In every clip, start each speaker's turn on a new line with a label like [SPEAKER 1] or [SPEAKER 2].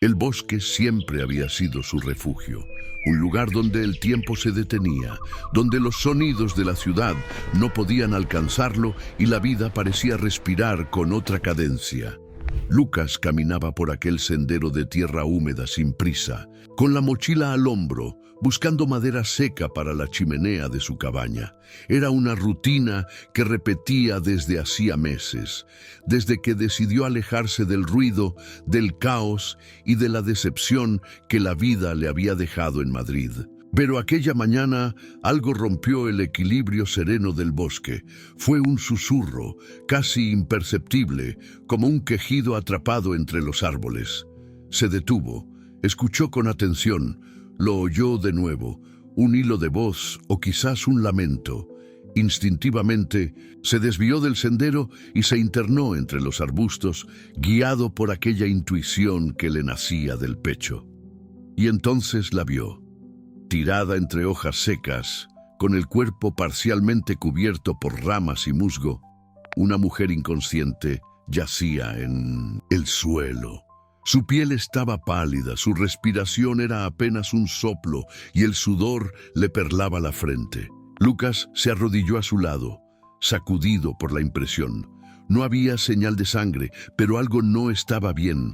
[SPEAKER 1] El bosque siempre había sido su refugio, un lugar donde el tiempo se detenía, donde los sonidos de la ciudad no podían alcanzarlo y la vida parecía respirar con otra cadencia. Lucas caminaba por aquel sendero de tierra húmeda sin prisa, con la mochila al hombro, buscando madera seca para la chimenea de su cabaña. Era una rutina que repetía desde hacía meses, desde que decidió alejarse del ruido, del caos y de la decepción que la vida le había dejado en Madrid. Pero aquella mañana algo rompió el equilibrio sereno del bosque. Fue un susurro, casi imperceptible, como un quejido atrapado entre los árboles. Se detuvo, escuchó con atención, lo oyó de nuevo, un hilo de voz o quizás un lamento. Instintivamente se desvió del sendero y se internó entre los arbustos, guiado por aquella intuición que le nacía del pecho. Y entonces la vio, tirada entre hojas secas, con el cuerpo parcialmente cubierto por ramas y musgo. Una mujer inconsciente yacía en el suelo. Su piel estaba pálida, su respiración era apenas un soplo y el sudor le perlaba la frente. Lucas se arrodilló a su lado, sacudido por la impresión. No había señal de sangre, pero algo no estaba bien.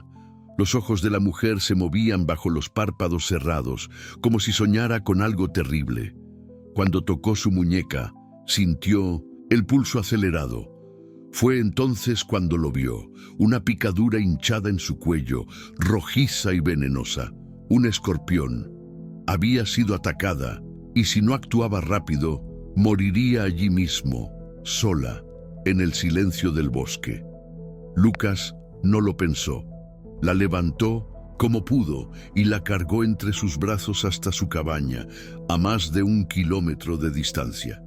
[SPEAKER 1] Los ojos de la mujer se movían bajo los párpados cerrados, como si soñara con algo terrible. Cuando tocó su muñeca, sintió el pulso acelerado. Fue entonces cuando lo vio, una picadura hinchada en su cuello, rojiza y venenosa. Un escorpión. Había sido atacada, y si no actuaba rápido, moriría allí mismo, sola, en el silencio del bosque. Lucas no lo pensó. La levantó como pudo y la cargó entre sus brazos hasta su cabaña, a más de 1 kilómetro de distancia.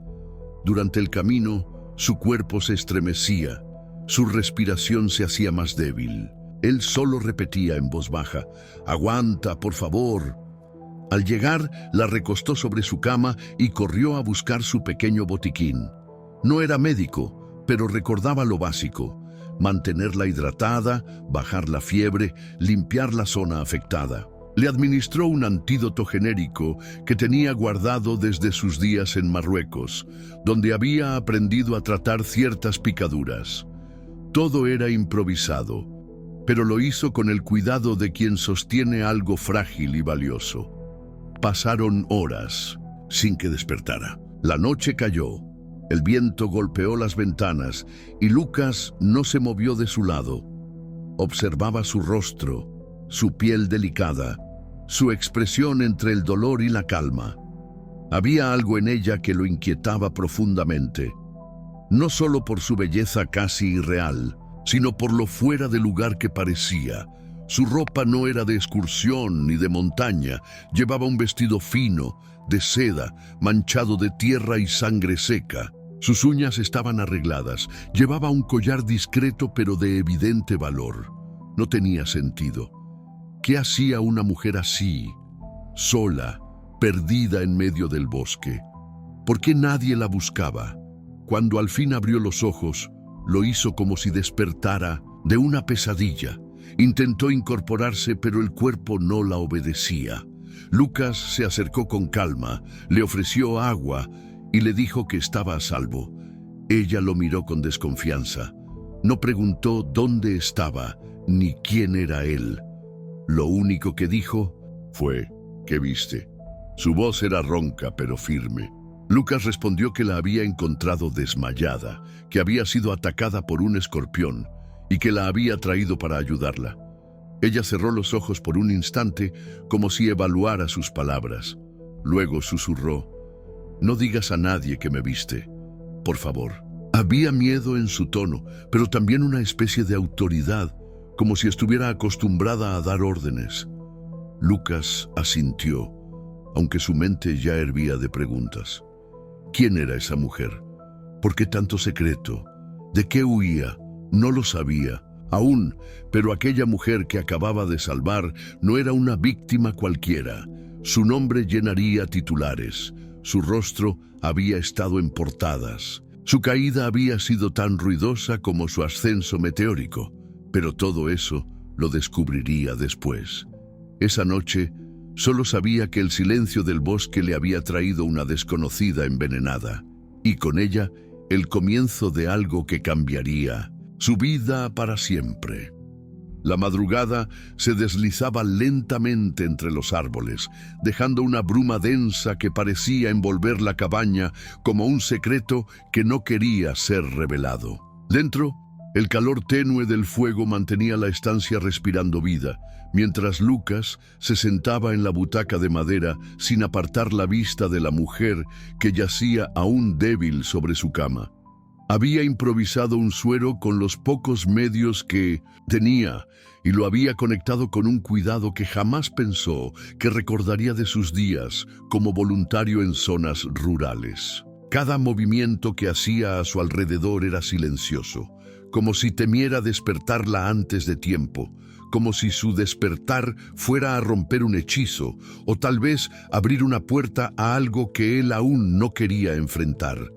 [SPEAKER 1] Durante el camino, su cuerpo se estremecía, su respiración se hacía más débil. Él solo repetía en voz baja, «Aguanta, por favor». Al llegar, la recostó sobre su cama y corrió a buscar su pequeño botiquín. No era médico, pero recordaba lo básico: mantenerla hidratada, bajar la fiebre, limpiar la zona afectada. Le administró un antídoto genérico que tenía guardado desde sus días en Marruecos, donde había aprendido a tratar ciertas picaduras. Todo era improvisado, pero lo hizo con el cuidado de quien sostiene algo frágil y valioso. Pasaron horas sin que despertara. La noche cayó, el viento golpeó las ventanas y Lucas no se movió de su lado. Observaba su rostro, su piel delicada, su expresión entre el dolor y la calma. Había algo en ella que lo inquietaba profundamente, no solo por su belleza casi irreal, sino por lo fuera de lugar que parecía. Su ropa no era de excursión ni de montaña, llevaba un vestido fino, de seda, manchado de tierra y sangre seca. Sus uñas estaban arregladas, llevaba un collar discreto pero de evidente valor. No tenía sentido. ¿Qué hacía una mujer así, sola, perdida en medio del bosque? ¿Por qué nadie la buscaba? Cuando al fin abrió los ojos, lo hizo como si despertara de una pesadilla. Intentó incorporarse, pero el cuerpo no la obedecía. Lucas se acercó con calma, le ofreció agua y le dijo que estaba a salvo. Ella lo miró con desconfianza. No preguntó dónde estaba ni quién era él. Lo único que dijo fue, «¿Qué viste?». Su voz era ronca pero firme. Lucas respondió que la había encontrado desmayada, que había sido atacada por un escorpión y que la había traído para ayudarla. Ella cerró los ojos por un instante, como si evaluara sus palabras. Luego susurró, «No digas a nadie que me viste, por favor». Había miedo en su tono, pero también una especie de autoridad, como si estuviera acostumbrada a dar órdenes. Lucas asintió, aunque su mente ya hervía de preguntas. ¿Quién era esa mujer? ¿Por qué tanto secreto? ¿De qué huía? No lo sabía aún, pero aquella mujer que acababa de salvar no era una víctima cualquiera. Su nombre llenaría titulares. Su rostro había estado en portadas. Su caída había sido tan ruidosa como su ascenso meteórico. Pero todo eso lo descubriría después. Esa noche, solo sabía que el silencio del bosque le había traído una desconocida envenenada, y con ella el comienzo de algo que cambiaría su vida para siempre. La madrugada se deslizaba lentamente entre los árboles, dejando una bruma densa que parecía envolver la cabaña como un secreto que no quería ser revelado. Dentro, el calor tenue del fuego mantenía la estancia respirando vida, mientras Lucas se sentaba en la butaca de madera sin apartar la vista de la mujer que yacía aún débil sobre su cama. Había improvisado un suero con los pocos medios que tenía y lo había conectado con un cuidado que jamás pensó que recordaría de sus días como voluntario en zonas rurales. Cada movimiento que hacía a su alrededor era silencioso, como si temiera despertarla antes de tiempo, como si su despertar fuera a romper un hechizo o tal vez abrir una puerta a algo que él aún no quería enfrentar.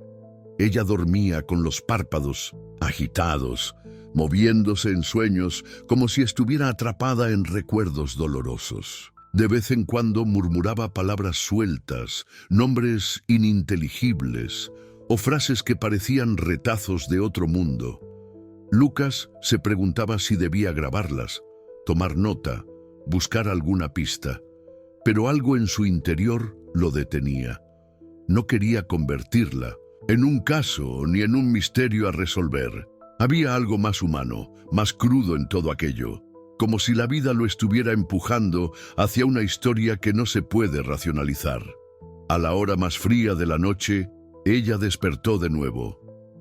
[SPEAKER 1] Ella dormía con los párpados agitados, moviéndose en sueños como si estuviera atrapada en recuerdos dolorosos. De vez en cuando murmuraba palabras sueltas, nombres ininteligibles o frases que parecían retazos de otro mundo. Lucas se preguntaba si debía grabarlas, tomar nota, buscar alguna pista, pero algo en su interior lo detenía. No quería convertirla en un caso ni en un misterio a resolver. Había algo más humano, más crudo en todo aquello, como si la vida lo estuviera empujando hacia una historia que no se puede racionalizar. A la hora más fría de la noche, ella despertó de nuevo.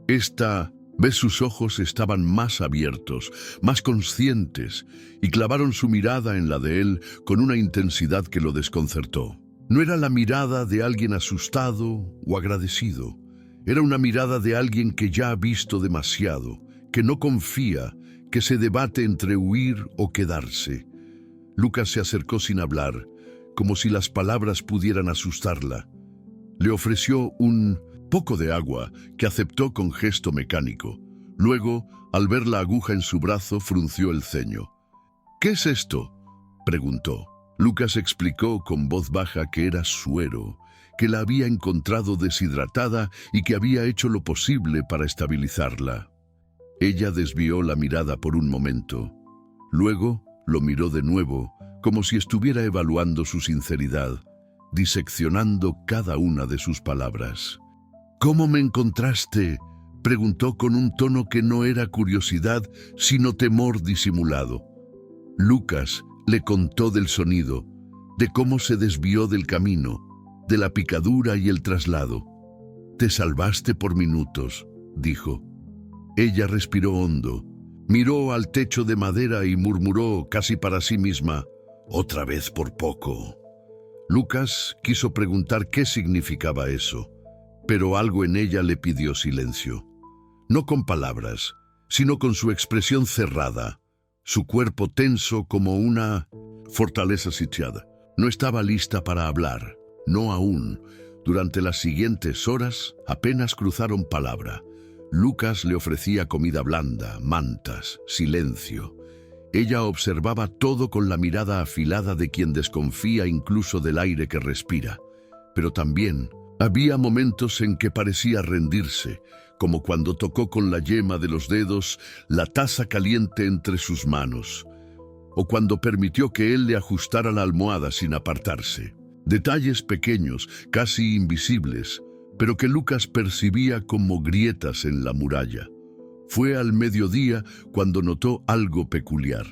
[SPEAKER 1] Esta vez sus ojos estaban más abiertos, más conscientes, y clavaron su mirada en la de él con una intensidad que lo desconcertó. No era la mirada de alguien asustado o agradecido. Era una mirada de alguien que ya ha visto demasiado, que no confía, que se debate entre huir o quedarse. Lucas se acercó sin hablar, como si las palabras pudieran asustarla. Le ofreció un poco de agua que aceptó con gesto mecánico. Luego, al ver la aguja en su brazo, frunció el ceño. «¿Qué es esto?», preguntó. Lucas explicó con voz baja que era suero, que la había encontrado deshidratada y que había hecho lo posible para estabilizarla. Ella desvió la mirada por un momento. Luego lo miró de nuevo, como si estuviera evaluando su sinceridad, diseccionando cada una de sus palabras. «¿Cómo me encontraste?», preguntó con un tono que no era curiosidad, sino temor disimulado. Lucas le contó del sonido, de cómo se desvió del camino, de la picadura y el traslado. «Te salvaste por minutos», dijo. Ella respiró hondo, miró al techo de madera y murmuró casi para sí misma, «Otra vez por poco». Lucas quiso preguntar qué significaba eso, pero algo en ella le pidió silencio. No con palabras, sino con su expresión cerrada, su cuerpo tenso como una fortaleza sitiada. No estaba lista para hablar. No aún. Durante las siguientes horas apenas cruzaron palabra. Lucas le ofrecía comida blanda, mantas, silencio. Ella observaba todo con la mirada afilada de quien desconfía incluso del aire que respira. Pero también había momentos en que parecía rendirse, como cuando tocó con la yema de los dedos la taza caliente entre sus manos, o cuando permitió que él le ajustara la almohada sin apartarse. Detalles pequeños, casi invisibles, pero que Lucas percibía como grietas en la muralla. Fue al mediodía cuando notó algo peculiar.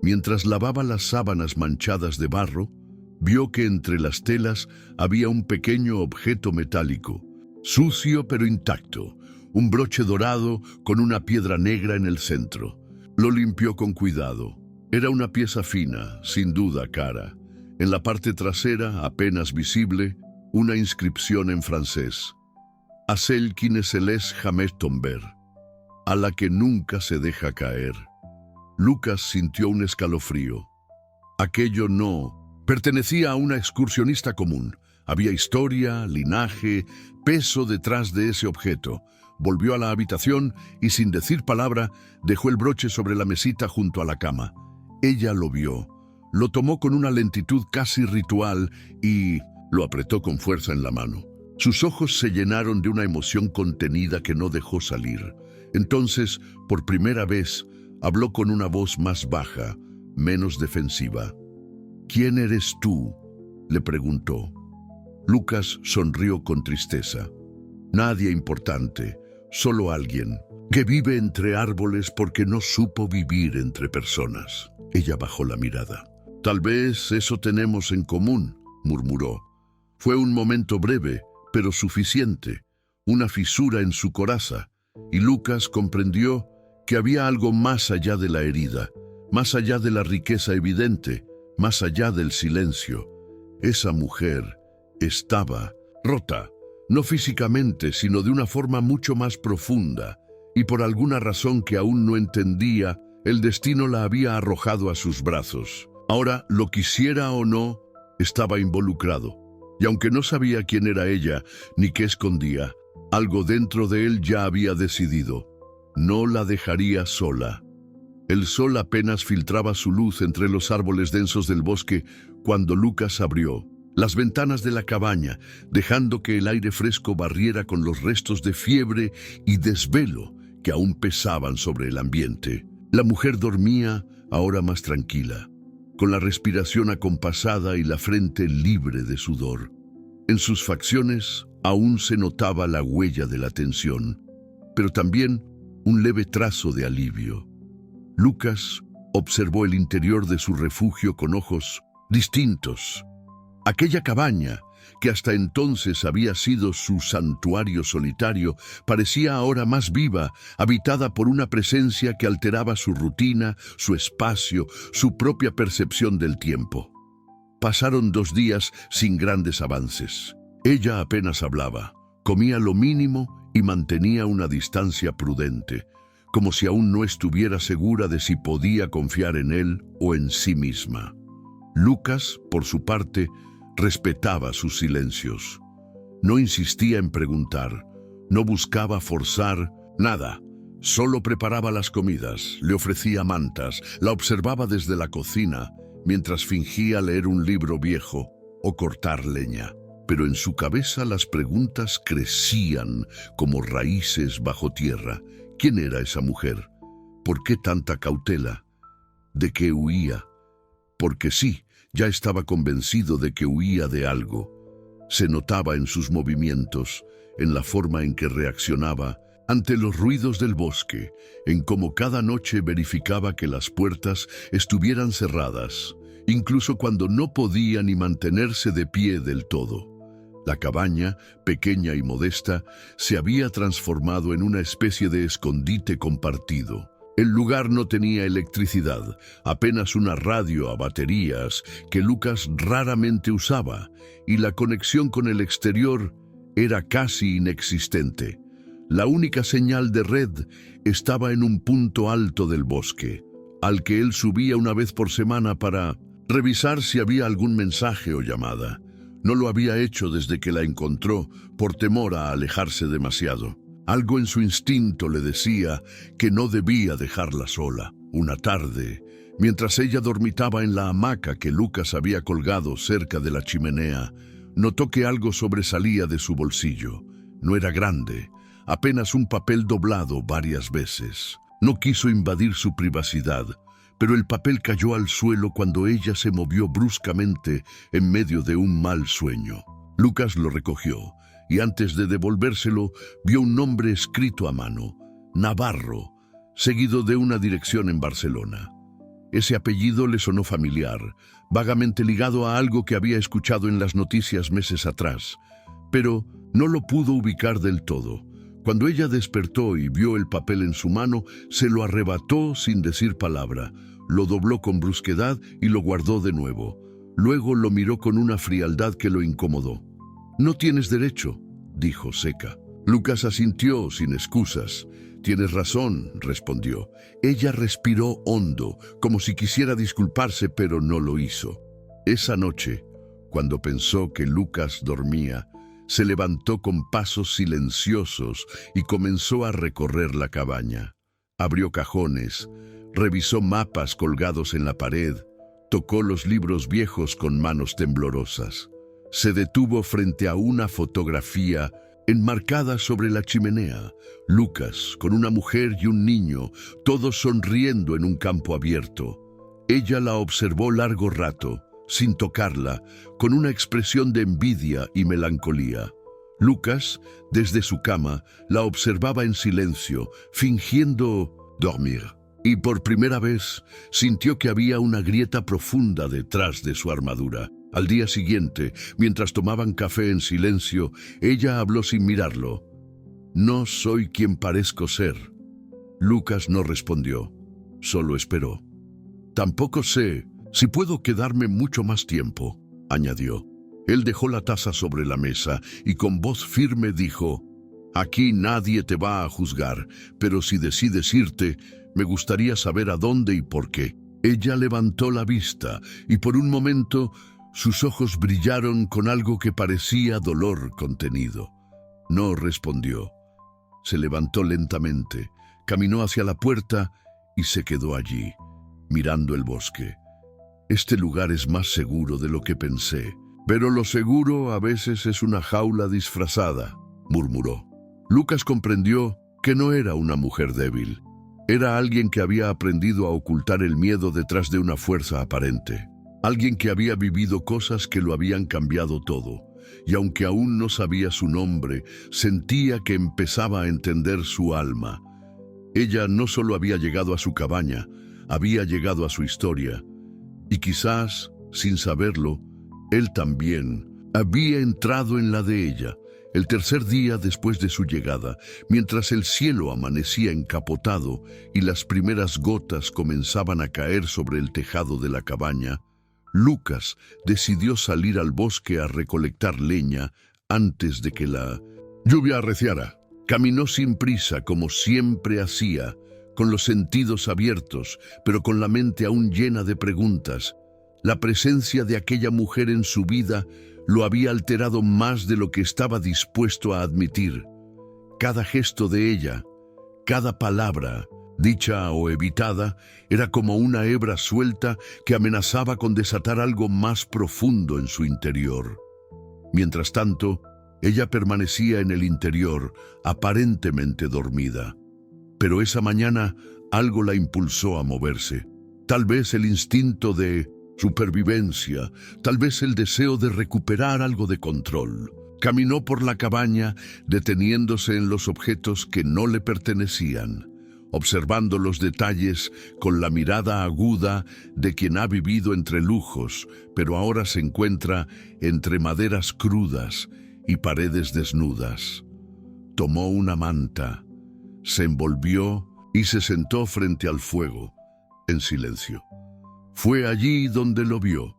[SPEAKER 1] Mientras lavaba las sábanas manchadas de barro, vio que entre las telas había un pequeño objeto metálico, sucio pero intacto, un broche dorado con una piedra negra en el centro. Lo limpió con cuidado. Era una pieza fina, sin duda cara. En la parte trasera, apenas visible, una inscripción en francés. «A celle qui ne se laisse jamais tomber», a la que nunca se deja caer. Lucas sintió un escalofrío. Aquello no pertenecía a una excursionista común. Había historia, linaje, peso detrás de ese objeto. Volvió a la habitación y, sin decir palabra, dejó el broche sobre la mesita junto a la cama. Ella lo vio, lo tomó con una lentitud casi ritual y lo apretó con fuerza en la mano. Sus ojos se llenaron de una emoción contenida que no dejó salir. Entonces, por primera vez, habló con una voz más baja, menos defensiva. «¿Quién eres tú?», le preguntó. Lucas sonrió con tristeza. «Nadie importante, solo alguien que vive entre árboles porque no supo vivir entre personas». Ella bajó la mirada. «Tal vez eso tenemos en común», murmuró. Fue un momento breve, pero suficiente, una fisura en su coraza, y Lucas comprendió que había algo más allá de la herida, más allá de la riqueza evidente, más allá del silencio. Esa mujer estaba rota, no físicamente, sino de una forma mucho más profunda, y por alguna razón que aún no entendía, el destino la había arrojado a sus brazos. Ahora, lo quisiera o no, estaba involucrado. Y aunque no sabía quién era ella, ni qué escondía, algo dentro de él ya había decidido. No la dejaría sola. El sol apenas filtraba su luz entre los árboles densos del bosque cuando Lucas abrió las ventanas de la cabaña, dejando que el aire fresco barriera con los restos de fiebre y desvelo que aún pesaban sobre el ambiente. La mujer dormía, ahora más tranquila, con la respiración acompasada y la frente libre de sudor. En sus facciones aún se notaba la huella de la tensión, pero también un leve trazo de alivio. Lucas observó el interior de su refugio con ojos distintos. Aquella cabaña, que hasta entonces había sido su santuario solitario, parecía ahora más viva, habitada por una presencia que alteraba su rutina, su espacio, su propia percepción del tiempo. Pasaron 2 días sin grandes avances. Ella apenas hablaba, comía lo mínimo y mantenía una distancia prudente, como si aún no estuviera segura de si podía confiar en él o en sí misma. Lucas, por su parte, respetaba sus silencios. No insistía en preguntar, no buscaba forzar nada. Solo preparaba las comidas, le ofrecía mantas, la observaba desde la cocina, mientras fingía leer un libro viejo o cortar leña. Pero en su cabeza las preguntas crecían como raíces bajo tierra. ¿Quién era esa mujer? ¿Por qué tanta cautela? ¿De qué huía? Porque sí, ya estaba convencido de que huía de algo. Se notaba en sus movimientos, en la forma en que reaccionaba ante los ruidos del bosque, en cómo cada noche verificaba que las puertas estuvieran cerradas, incluso cuando no podía ni mantenerse de pie del todo. La cabaña, pequeña y modesta, se había transformado en una especie de escondite compartido. El lugar no tenía electricidad, apenas una radio a baterías que Lucas raramente usaba, y la conexión con el exterior era casi inexistente. La única señal de red estaba en un punto alto del bosque, al que él subía una vez por semana para revisar si había algún mensaje o llamada. No lo había hecho desde que la encontró, por temor a alejarse demasiado. Algo en su instinto le decía que no debía dejarla sola. Una tarde, mientras ella dormitaba en la hamaca que Lucas había colgado cerca de la chimenea, notó que algo sobresalía de su bolsillo. No era grande, apenas un papel doblado varias veces. No quiso invadir su privacidad, pero el papel cayó al suelo cuando ella se movió bruscamente en medio de un mal sueño. Lucas lo recogió, y antes de devolvérselo, vio un nombre escrito a mano, Navarro, seguido de una dirección en Barcelona. Ese apellido le sonó familiar, vagamente ligado a algo que había escuchado en las noticias meses atrás, pero no lo pudo ubicar del todo. Cuando ella despertó y vio el papel en su mano, se lo arrebató sin decir palabra, lo dobló con brusquedad y lo guardó de nuevo. Luego lo miró con una frialdad que lo incomodó. «No tienes derecho», dijo seca. Lucas asintió sin excusas. «Tienes razón», respondió. Ella respiró hondo, como si quisiera disculparse, pero no lo hizo. Esa noche, cuando pensó que Lucas dormía, se levantó con pasos silenciosos y comenzó a recorrer la cabaña. Abrió cajones, Revisó mapas colgados en la pared, tocó los libros viejos con manos temblorosas. Se detuvo frente a una fotografía enmarcada sobre la chimenea. Lucas, con una mujer y un niño, todos sonriendo en un campo abierto. Ella la observó largo rato, sin tocarla, con una expresión de envidia y melancolía. Lucas, desde su cama, la observaba en silencio, fingiendo dormir. Y por primera vez sintió que había una grieta profunda detrás de su armadura. Al día siguiente, mientras tomaban café en silencio, ella habló sin mirarlo. «No soy quien parezco ser». Lucas no respondió, solo esperó. «Tampoco sé si puedo quedarme mucho más tiempo», añadió. Él dejó la taza sobre la mesa y con voz firme dijo: «Aquí nadie te va a juzgar, pero si decides irte, me gustaría saber a dónde y por qué». Ella levantó la vista y por un momento sus ojos brillaron con algo que parecía dolor contenido. No respondió. Se levantó lentamente, caminó hacia la puerta y se quedó allí, mirando el bosque. «Este lugar es más seguro de lo que pensé, pero lo seguro a veces es una jaula disfrazada», murmuró. Lucas comprendió que no era una mujer débil. Era alguien que había aprendido a ocultar el miedo detrás de una fuerza aparente. Alguien que había vivido cosas que lo habían cambiado todo. Y aunque aún no sabía su nombre, sentía que empezaba a entender su alma. Ella no solo había llegado a su cabaña, había llegado a su historia. Y quizás, sin saberlo, él también había entrado en la de ella. El tercer día después de su llegada, mientras el cielo amanecía encapotado y las primeras gotas comenzaban a caer sobre el tejado de la cabaña, Lucas decidió salir al bosque a recolectar leña antes de que la lluvia arreciara. Caminó sin prisa, como siempre hacía, con los sentidos abiertos, pero con la mente aún llena de preguntas. La presencia de aquella mujer en su vida lo había alterado más de lo que estaba dispuesto a admitir. Cada gesto de ella, cada palabra, dicha o evitada, era como una hebra suelta que amenazaba con desatar algo más profundo en su interior. Mientras tanto, ella permanecía en el interior, aparentemente dormida. Pero esa mañana algo la impulsó a moverse. Tal vez el instinto de supervivencia, tal vez el deseo de recuperar algo de control. Caminó por la cabaña, deteniéndose en los objetos que no le pertenecían, observando los detalles con la mirada aguda de quien ha vivido entre lujos, pero ahora se encuentra entre maderas crudas y paredes desnudas. Tomó una manta, se envolvió y se sentó frente al fuego, en silencio. Fue allí donde lo vio,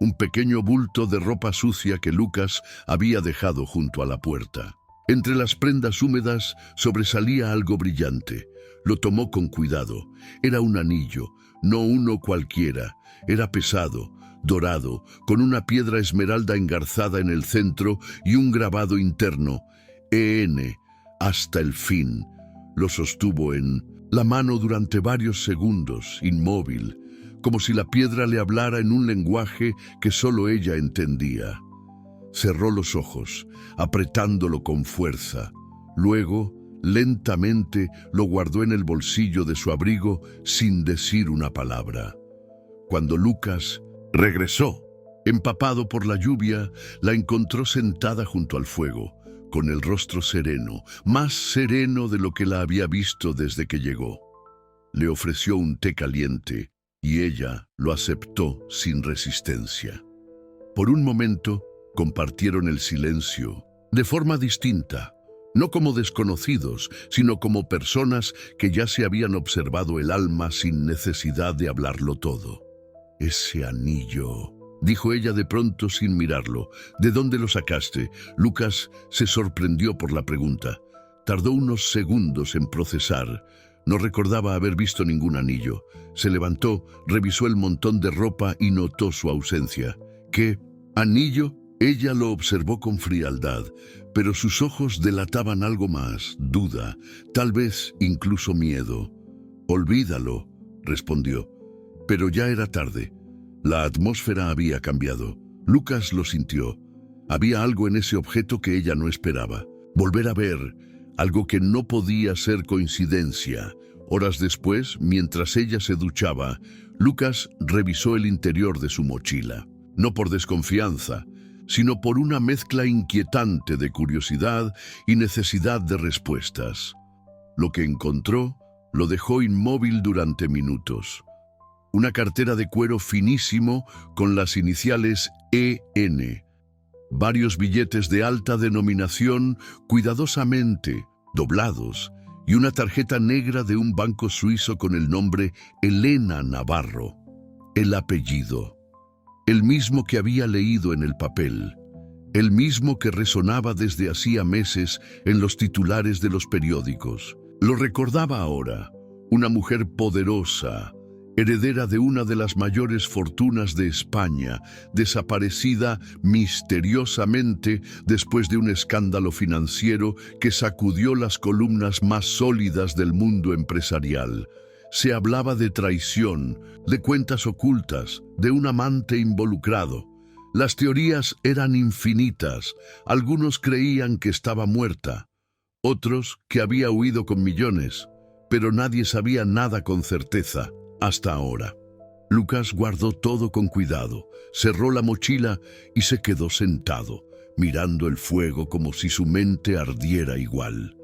[SPEAKER 1] un pequeño bulto de ropa sucia que Lucas había dejado junto a la puerta. Entre las prendas húmedas sobresalía algo brillante. Lo tomó con cuidado. Era un anillo, no uno cualquiera. Era pesado, dorado, con una piedra esmeralda engarzada en el centro y un grabado interno, EN, hasta el fin. Lo sostuvo en la mano durante varios segundos, inmóvil, como si la piedra le hablara en un lenguaje que solo ella entendía. Cerró los ojos, apretándolo con fuerza. Luego, lentamente, lo guardó en el bolsillo de su abrigo sin decir una palabra. Cuando Lucas regresó, empapado por la lluvia, la encontró sentada junto al fuego, con el rostro sereno, más sereno de lo que la había visto desde que llegó. Le ofreció un té caliente, y ella lo aceptó sin resistencia. Por un momento, compartieron el silencio, de forma distinta, no como desconocidos, sino como personas que ya se habían observado el alma sin necesidad de hablarlo todo. «Ese anillo», dijo ella de pronto sin mirarlo. «¿De dónde lo sacaste?» Lucas se sorprendió por la pregunta. Tardó unos segundos en procesar. No recordaba haber visto ningún anillo. Se levantó, revisó el montón de ropa y notó su ausencia. ¿Qué? ¿Anillo? Ella lo observó con frialdad, pero sus ojos delataban algo más, duda, tal vez incluso miedo. «Olvídalo», respondió. Pero ya era tarde. La atmósfera había cambiado. Lucas lo sintió. Había algo en ese objeto que ella no esperaba. Volver a ver, algo que no podía ser coincidencia. Horas después, mientras ella se duchaba, Lucas revisó el interior de su mochila. No por desconfianza, sino por una mezcla inquietante de curiosidad y necesidad de respuestas. Lo que encontró lo dejó inmóvil durante minutos. Una cartera de cuero finísimo con las iniciales EN. Varios billetes de alta denominación cuidadosamente doblados y una tarjeta negra de un banco suizo con el nombre Elena Navarro. El apellido. El mismo que había leído en el papel. El mismo que resonaba desde hacía meses en los titulares de los periódicos. Lo recordaba ahora. Una mujer poderosa, heredera de una de las mayores fortunas de España, desaparecida misteriosamente después de un escándalo financiero que sacudió las columnas más sólidas del mundo empresarial. Se hablaba de traición, de cuentas ocultas, de un amante involucrado. Las teorías eran infinitas. Algunos creían que estaba muerta, otros que había huido con millones, pero nadie sabía nada con certeza. Hasta ahora. Lucas guardó todo con cuidado, cerró la mochila y se quedó sentado, mirando el fuego como si su mente ardiera igual.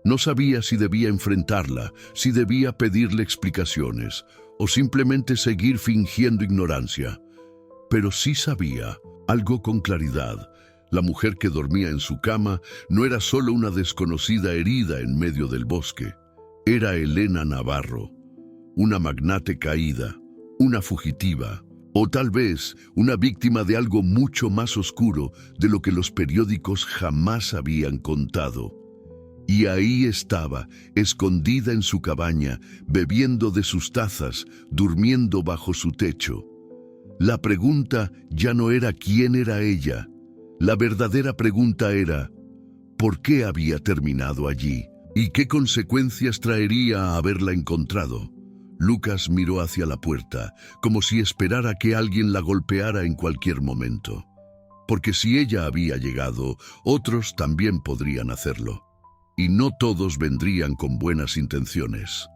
[SPEAKER 1] No sabía si debía enfrentarla, si debía pedirle explicaciones, o simplemente seguir fingiendo ignorancia. Pero sí sabía, algo con claridad. La mujer que dormía en su cama no era solo una desconocida herida en medio del bosque. Era Elena Navarro. Una magnate caída, una fugitiva, o tal vez una víctima de algo mucho más oscuro de lo que los periódicos jamás habían contado. Y ahí estaba, escondida en su cabaña, bebiendo de sus tazas, durmiendo bajo su techo. La pregunta ya no era quién era ella. La verdadera pregunta era, ¿por qué había terminado allí? ¿Y qué consecuencias traería haberla encontrado? Lucas miró hacia la puerta, como si esperara que alguien la golpeara en cualquier momento. Porque si ella había llegado, otros también podrían hacerlo. Y no todos vendrían con buenas intenciones.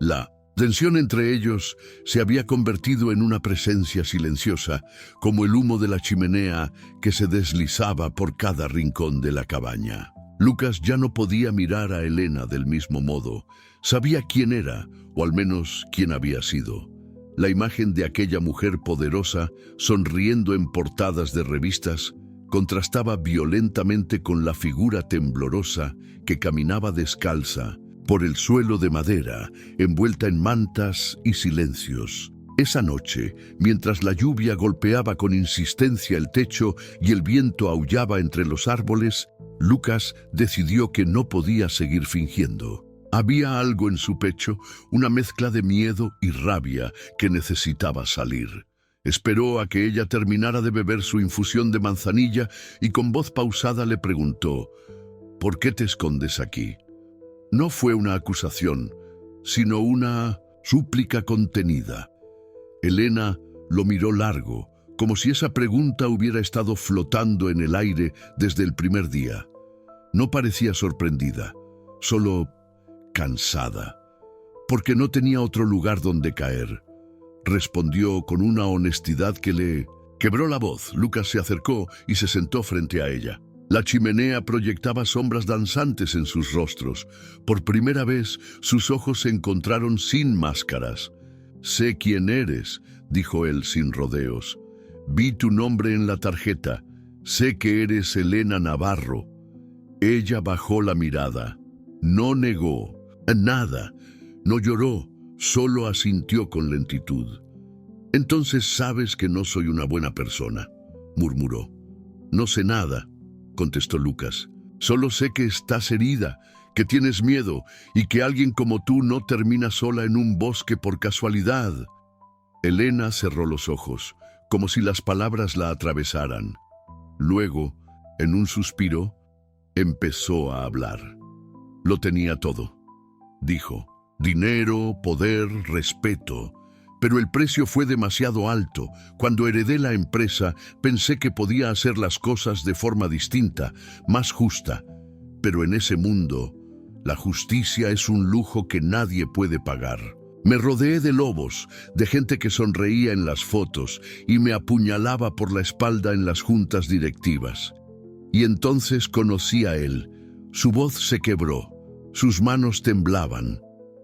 [SPEAKER 1] La tensión entre ellos se había convertido en una presencia silenciosa, como el humo de la chimenea que se deslizaba por cada rincón de la cabaña. Lucas ya no podía mirar a Elena del mismo modo. Sabía quién era, o al menos quién había sido. La imagen de aquella mujer poderosa, sonriendo en portadas de revistas, contrastaba violentamente con la figura temblorosa que caminaba descalza por el suelo de madera, envuelta en mantas y silencios. Esa noche, mientras la lluvia golpeaba con insistencia el techo y el viento aullaba entre los árboles, Lucas decidió que no podía seguir fingiendo. Había algo en su pecho, una mezcla de miedo y rabia que necesitaba salir. Esperó a que ella terminara de beber su infusión de manzanilla y con voz pausada le preguntó, ¿por qué te escondes aquí? No fue una acusación, sino una súplica contenida. Elena lo miró largo, como si esa pregunta hubiera estado flotando en el aire desde el primer día. No parecía sorprendida, solo cansada, porque no tenía otro lugar donde caer. Respondió con una honestidad que le quebró la voz. Lucas se acercó y se sentó frente a ella. La chimenea proyectaba sombras danzantes en sus rostros. Por primera vez, sus ojos se encontraron sin máscaras. «Sé quién eres», dijo él sin rodeos. «Vi tu nombre en la tarjeta. Sé que eres Elena Navarro». Ella bajó la mirada. No negó nada. No lloró. Solo asintió con lentitud. «Entonces sabes que no soy una buena persona», murmuró. «No sé nada», contestó Lucas. «Solo sé que estás herida, que tienes miedo y que alguien como tú no termina sola en un bosque por casualidad». Elena cerró los ojos, como si las palabras la atravesaran. Luego, en un suspiro, empezó a hablar. «Lo tenía todo», dijo. dinero, poder, respeto. Pero el precio fue demasiado alto. Cuando heredé la empresa, pensé que podía hacer las cosas de forma distinta, más justa. Pero en ese mundo, la justicia es un lujo que nadie puede pagar. Me rodeé de lobos, de gente que sonreía en las fotos y me apuñalaba por la espalda en las juntas directivas. Y entonces conocí a él. Su voz se quebró, sus manos temblaban.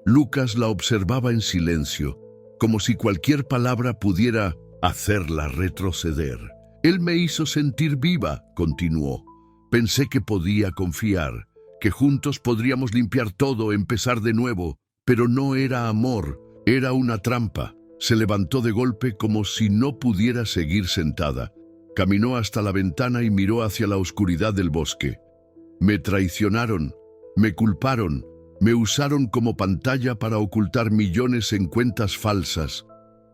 [SPEAKER 1] Lucas la observaba en silencio, como si cualquier palabra pudiera hacerla retroceder. Él me hizo sentir viva, continuó. Pensé que podía confiar, que juntos podríamos limpiar todo, empezar de nuevo. Pero no era amor, era una trampa. Se levantó de golpe como si no pudiera seguir sentada. Caminó hasta la ventana y miró hacia la oscuridad del bosque. Me traicionaron, me culparon, me usaron como pantalla para ocultar millones en cuentas falsas.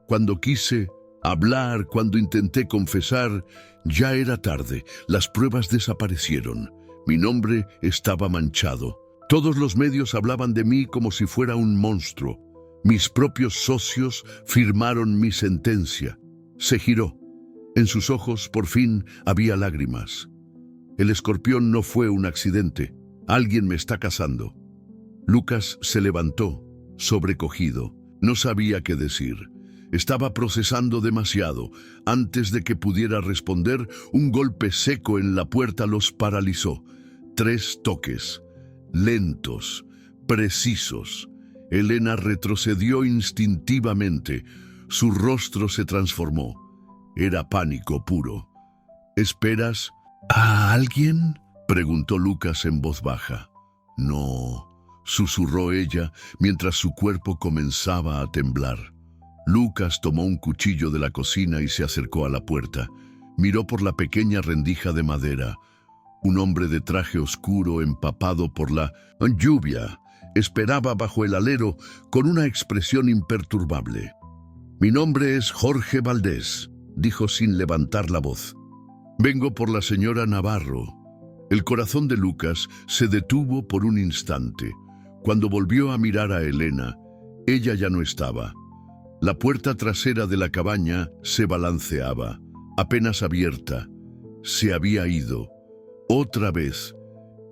[SPEAKER 1] Cuando quise hablar, cuando intenté confesar, ya era tarde. Las pruebas desaparecieron. Mi nombre estaba manchado. Todos los medios hablaban de mí como si fuera un monstruo. Mis propios socios firmaron mi sentencia. Se giró. En sus ojos, por fin, había lágrimas. El escorpión no fue un accidente. Alguien me está cazando. Lucas se levantó, sobrecogido. No sabía qué decir. Estaba procesando demasiado. Antes de que pudiera responder, un golpe seco en la puerta los paralizó. 3 toques. Lentos, precisos. Elena retrocedió instintivamente. Su rostro se transformó. Era pánico puro. ¿Esperas a alguien?, preguntó Lucas en voz baja. No, susurró ella mientras su cuerpo comenzaba a temblar. Lucas tomó un cuchillo de la cocina y se acercó a la puerta. Miró por la pequeña rendija de madera. Un hombre de traje oscuro, empapado por la lluvia, esperaba bajo el alero con una expresión imperturbable. «Mi nombre es Jorge Valdés», dijo sin levantar la voz. «Vengo por la señora Navarro». El corazón de Lucas se detuvo por un instante. Cuando volvió a mirar a Elena, ella ya no estaba. La puerta trasera de la cabaña se balanceaba, apenas abierta. Se había ido. Otra vez,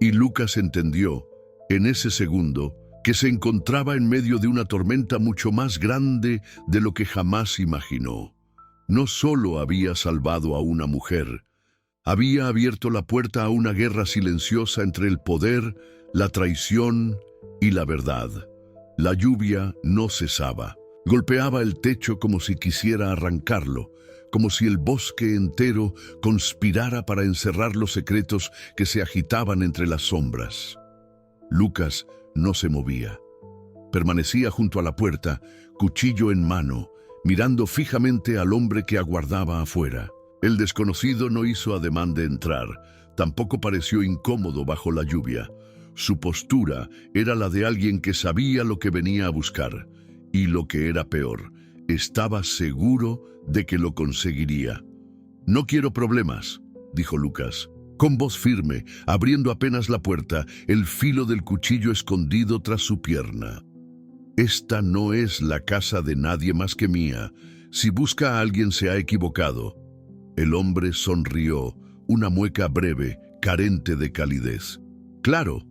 [SPEAKER 1] y Lucas entendió, en ese segundo, que se encontraba en medio de una tormenta mucho más grande de lo que jamás imaginó. No solo había salvado a una mujer, había abierto la puerta a una guerra silenciosa entre el poder, la traición y la verdad. La lluvia no cesaba. Golpeaba el techo como si quisiera arrancarlo, como si el bosque entero conspirara para encerrar los secretos que se agitaban entre las sombras. Lucas no se movía. Permanecía junto a la puerta, cuchillo en mano, mirando fijamente al hombre que aguardaba afuera. El desconocido no hizo ademán de entrar, tampoco pareció incómodo bajo la lluvia. Su postura era la de alguien que sabía lo que venía a buscar, y lo que era peor, estaba seguro de que lo conseguiría. «No quiero problemas», dijo Lucas, con voz firme, abriendo apenas la puerta, el filo del cuchillo escondido tras su pierna. «Esta no es la casa de nadie más que mía. Si busca a alguien se ha equivocado». El hombre sonrió, una mueca breve, carente de calidez. «Claro»,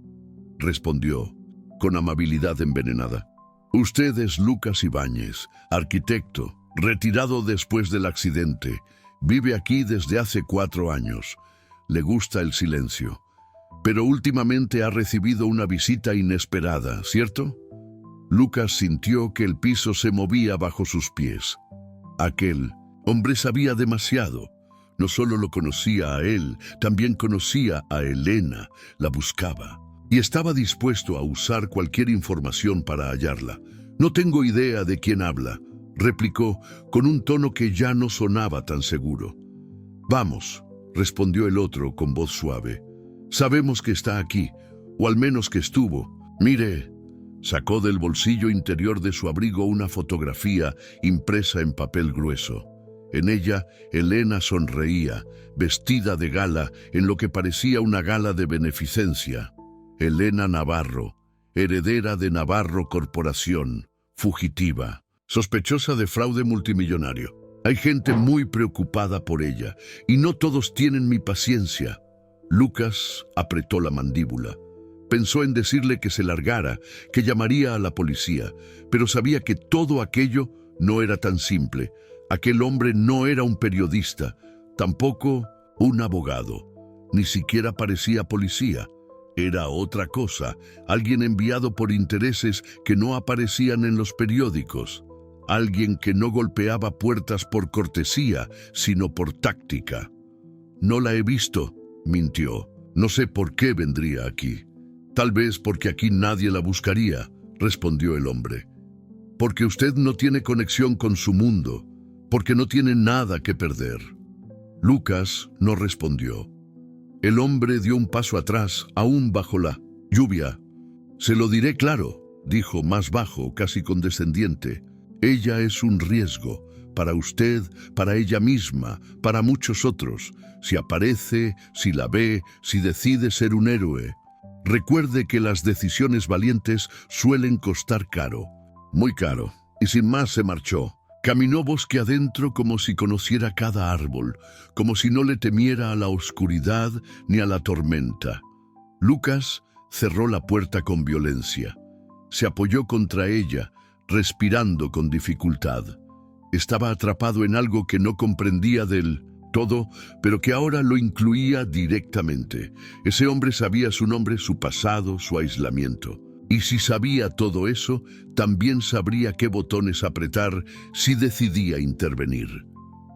[SPEAKER 1] respondió, con amabilidad envenenada. «Usted es Lucas Ibáñez, arquitecto, retirado después del accidente. Vive aquí desde hace 4 años. Le gusta el silencio. Pero últimamente ha recibido una visita inesperada, ¿cierto?» Lucas sintió que el piso se movía bajo sus pies. Aquel hombre sabía demasiado. No solo lo conocía a él, también conocía a Elena, la buscaba. Y estaba dispuesto a usar cualquier información para hallarla. «No tengo idea de quién habla», replicó con un tono que ya no sonaba tan seguro. «Vamos», respondió el otro con voz suave. «Sabemos que está aquí, o al menos que estuvo. Mire». Sacó del bolsillo interior de su abrigo una fotografía impresa en papel grueso. En ella, Elena sonreía, vestida de gala en lo que parecía una gala de beneficencia. Elena Navarro, heredera de Navarro Corporación, fugitiva, sospechosa de fraude multimillonario. Hay gente muy preocupada por ella, y no todos tienen mi paciencia. Lucas apretó la mandíbula. Pensó en decirle que se largara, que llamaría a la policía, pero sabía que todo aquello no era tan simple. Aquel hombre no era un periodista, tampoco un abogado. Ni siquiera parecía policía. Era otra cosa, alguien enviado por intereses que no aparecían en los periódicos. Alguien que no golpeaba puertas por cortesía, sino por táctica. No la he visto, mintió. No sé por qué vendría aquí. Tal vez porque aquí nadie la buscaría, respondió el hombre. Porque usted no tiene conexión con su mundo, porque no tiene nada que perder. Lucas no respondió. El hombre dio un paso atrás, aún bajo la lluvia. Se lo diré claro, dijo más bajo, casi condescendiente. Ella es un riesgo, para usted, para ella misma, para muchos otros. Si aparece, si la ve, si decide ser un héroe. Recuerde que las decisiones valientes suelen costar caro, muy caro. Y sin más se marchó. Caminó bosque adentro como si conociera cada árbol, como si no le temiera a la oscuridad ni a la tormenta. Lucas cerró la puerta con violencia. Se apoyó contra ella, respirando con dificultad. Estaba atrapado en algo que no comprendía del todo, pero que ahora lo incluía directamente. Ese hombre sabía su nombre, su pasado, su aislamiento. Y si sabía todo eso, también sabría qué botones apretar si decidía intervenir.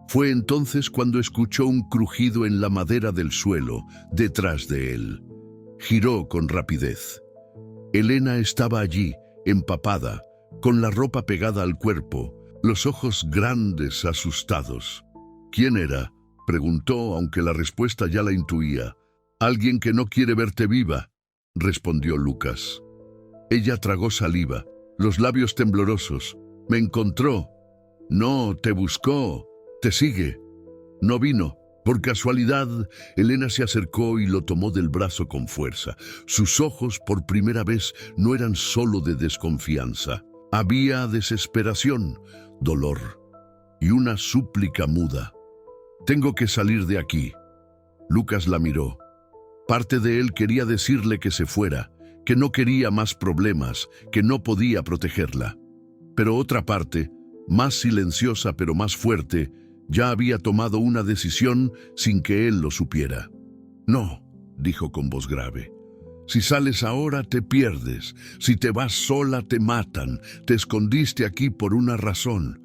[SPEAKER 1] Fue entonces cuando escuchó un crujido en la madera del suelo, detrás de él. Giró con rapidez. Elena estaba allí, empapada, con la ropa pegada al cuerpo, los ojos grandes, asustados. ¿Quién era?, preguntó, aunque la respuesta ya la intuía. «Alguien que no quiere verte viva», respondió Lucas. Ella tragó saliva, los labios temblorosos. «Me encontró. No, te buscó. Te sigue. No vino». Por casualidad, Elena se acercó y lo tomó del brazo con fuerza. Sus ojos, por primera vez, no eran solo de desconfianza. Había desesperación, dolor y una súplica muda. «Tengo que salir de aquí». Lucas la miró. Parte de él quería decirle que se fuera, que no quería más problemas, que no podía protegerla. Pero otra parte, más silenciosa pero más fuerte, ya había tomado una decisión sin que él lo supiera. «No», dijo con voz grave. «Si sales ahora te pierdes. Si te vas sola te matan. Te escondiste aquí por una razón.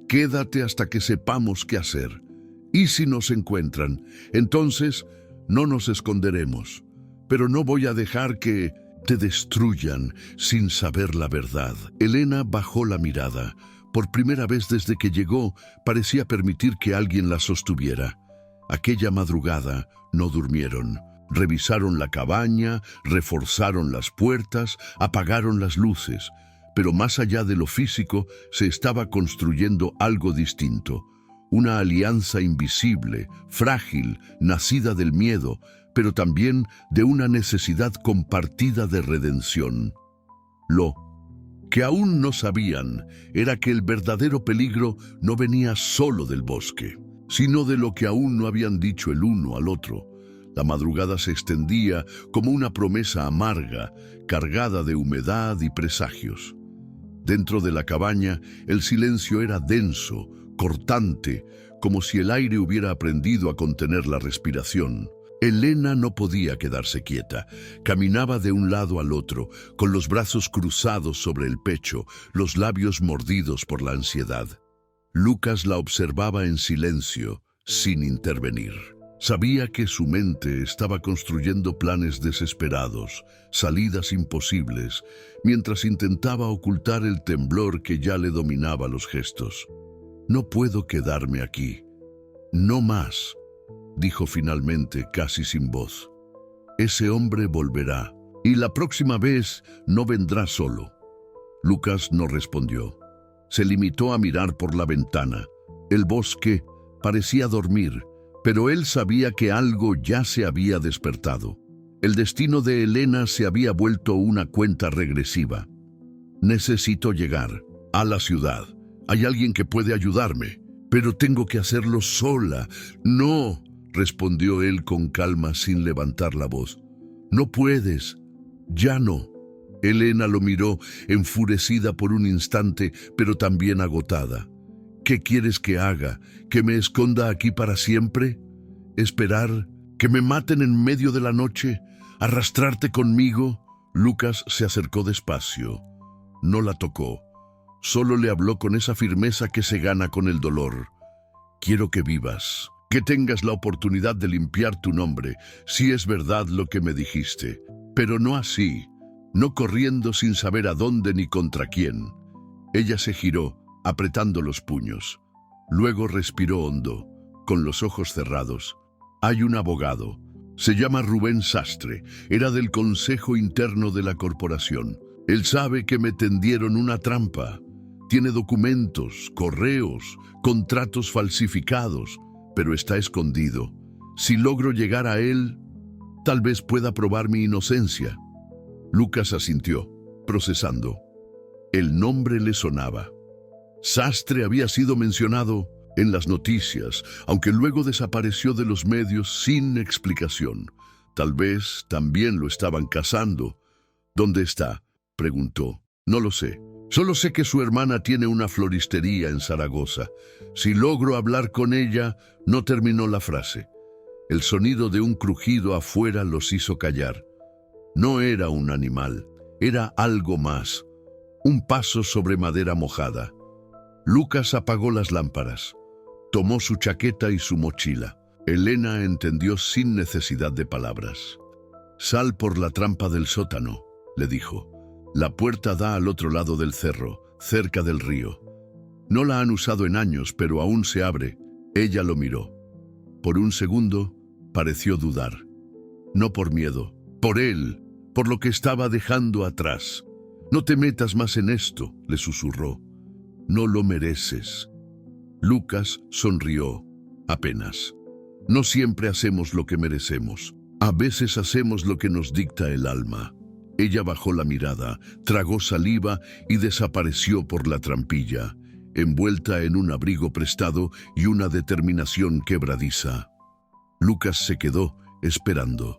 [SPEAKER 1] Quédate hasta que sepamos qué hacer. Y si nos encuentran, entonces no nos esconderemos. Pero no voy a dejar que te destruyan sin saber la verdad». Elena bajó la mirada. Por primera vez desde que llegó, parecía permitir que alguien la sostuviera. Aquella madrugada no durmieron. Revisaron la cabaña, reforzaron las puertas, apagaron las luces. Pero más allá de lo físico, se estaba construyendo algo distinto. Una alianza invisible, frágil, nacida del miedo, pero también de una necesidad compartida de redención. Lo que aún no sabían era que el verdadero peligro no venía solo del bosque, sino de lo que aún no habían dicho el uno al otro. La madrugada se extendía como una promesa amarga, cargada de humedad y presagios. Dentro de la cabaña, el silencio era denso, cortante, como si el aire hubiera aprendido a contener la respiración. Elena no podía quedarse quieta. Caminaba de un lado al otro, con los brazos cruzados sobre el pecho, los labios mordidos por la ansiedad. Lucas la observaba en silencio, sin intervenir. Sabía que su mente estaba construyendo planes desesperados, salidas imposibles, mientras intentaba ocultar el temblor que ya le dominaba los gestos. «No puedo quedarme aquí. No más», dijo finalmente, casi sin voz. «Ese hombre volverá, y la próxima vez no vendrá solo». Lucas no respondió. Se limitó a mirar por la ventana. El bosque parecía dormir, pero él sabía que algo ya se había despertado. El destino de Elena se había vuelto una cuenta regresiva. Necesito llegar a la ciudad. Hay alguien que puede ayudarme, pero tengo que hacerlo sola. No, respondió él con calma sin levantar la voz. No puedes. Ya no. Elena lo miró, enfurecida por un instante, pero también agotada. ¿Qué quieres que haga? ¿Que me esconda aquí para siempre? ¿Esperar? ¿Que me maten en medio de la noche? ¿Arrastrarte conmigo? Lucas se acercó despacio. No la tocó. Solo le habló con esa firmeza que se gana con el dolor. Quiero que vivas, que tengas la oportunidad de limpiar tu nombre, si es verdad lo que me dijiste. Pero no así, no corriendo sin saber a dónde ni contra quién. Ella se giró, apretando los puños. Luego respiró hondo, con los ojos cerrados. Hay un abogado. Se llama Rubén Sastre. Era del Consejo Interno de la Corporación. Él sabe que me tendieron una trampa. Tiene documentos, correos, contratos falsificados, pero está escondido. Si logro llegar a él, tal vez pueda probar mi inocencia. Lucas asintió, procesando. El nombre le sonaba. Sastre había sido mencionado en las noticias, aunque luego desapareció de los medios sin explicación. Tal vez también lo estaban cazando. ¿Dónde está?, preguntó. No lo sé. Solo sé que su hermana tiene una floristería en Zaragoza. Si logro hablar con ella, no terminó la frase. El sonido de un crujido afuera los hizo callar. No era un animal, era algo más. Un paso sobre madera mojada. Lucas apagó las lámparas. Tomó su chaqueta y su mochila. Elena entendió sin necesidad de palabras. Sal por la trampa del sótano, le dijo. La puerta da al otro lado del cerro, cerca del río. No la han usado en años, pero aún se abre. Ella lo miró. Por un segundo, pareció dudar. No por miedo, por él, por lo que estaba dejando atrás. No te metas más en esto, le susurró. No lo mereces. Lucas sonrió, apenas. No siempre hacemos lo que merecemos. A veces hacemos lo que nos dicta el alma. Ella bajó la mirada, tragó saliva y desapareció por la trampilla, envuelta en un abrigo prestado y una determinación quebradiza. Lucas se quedó esperando.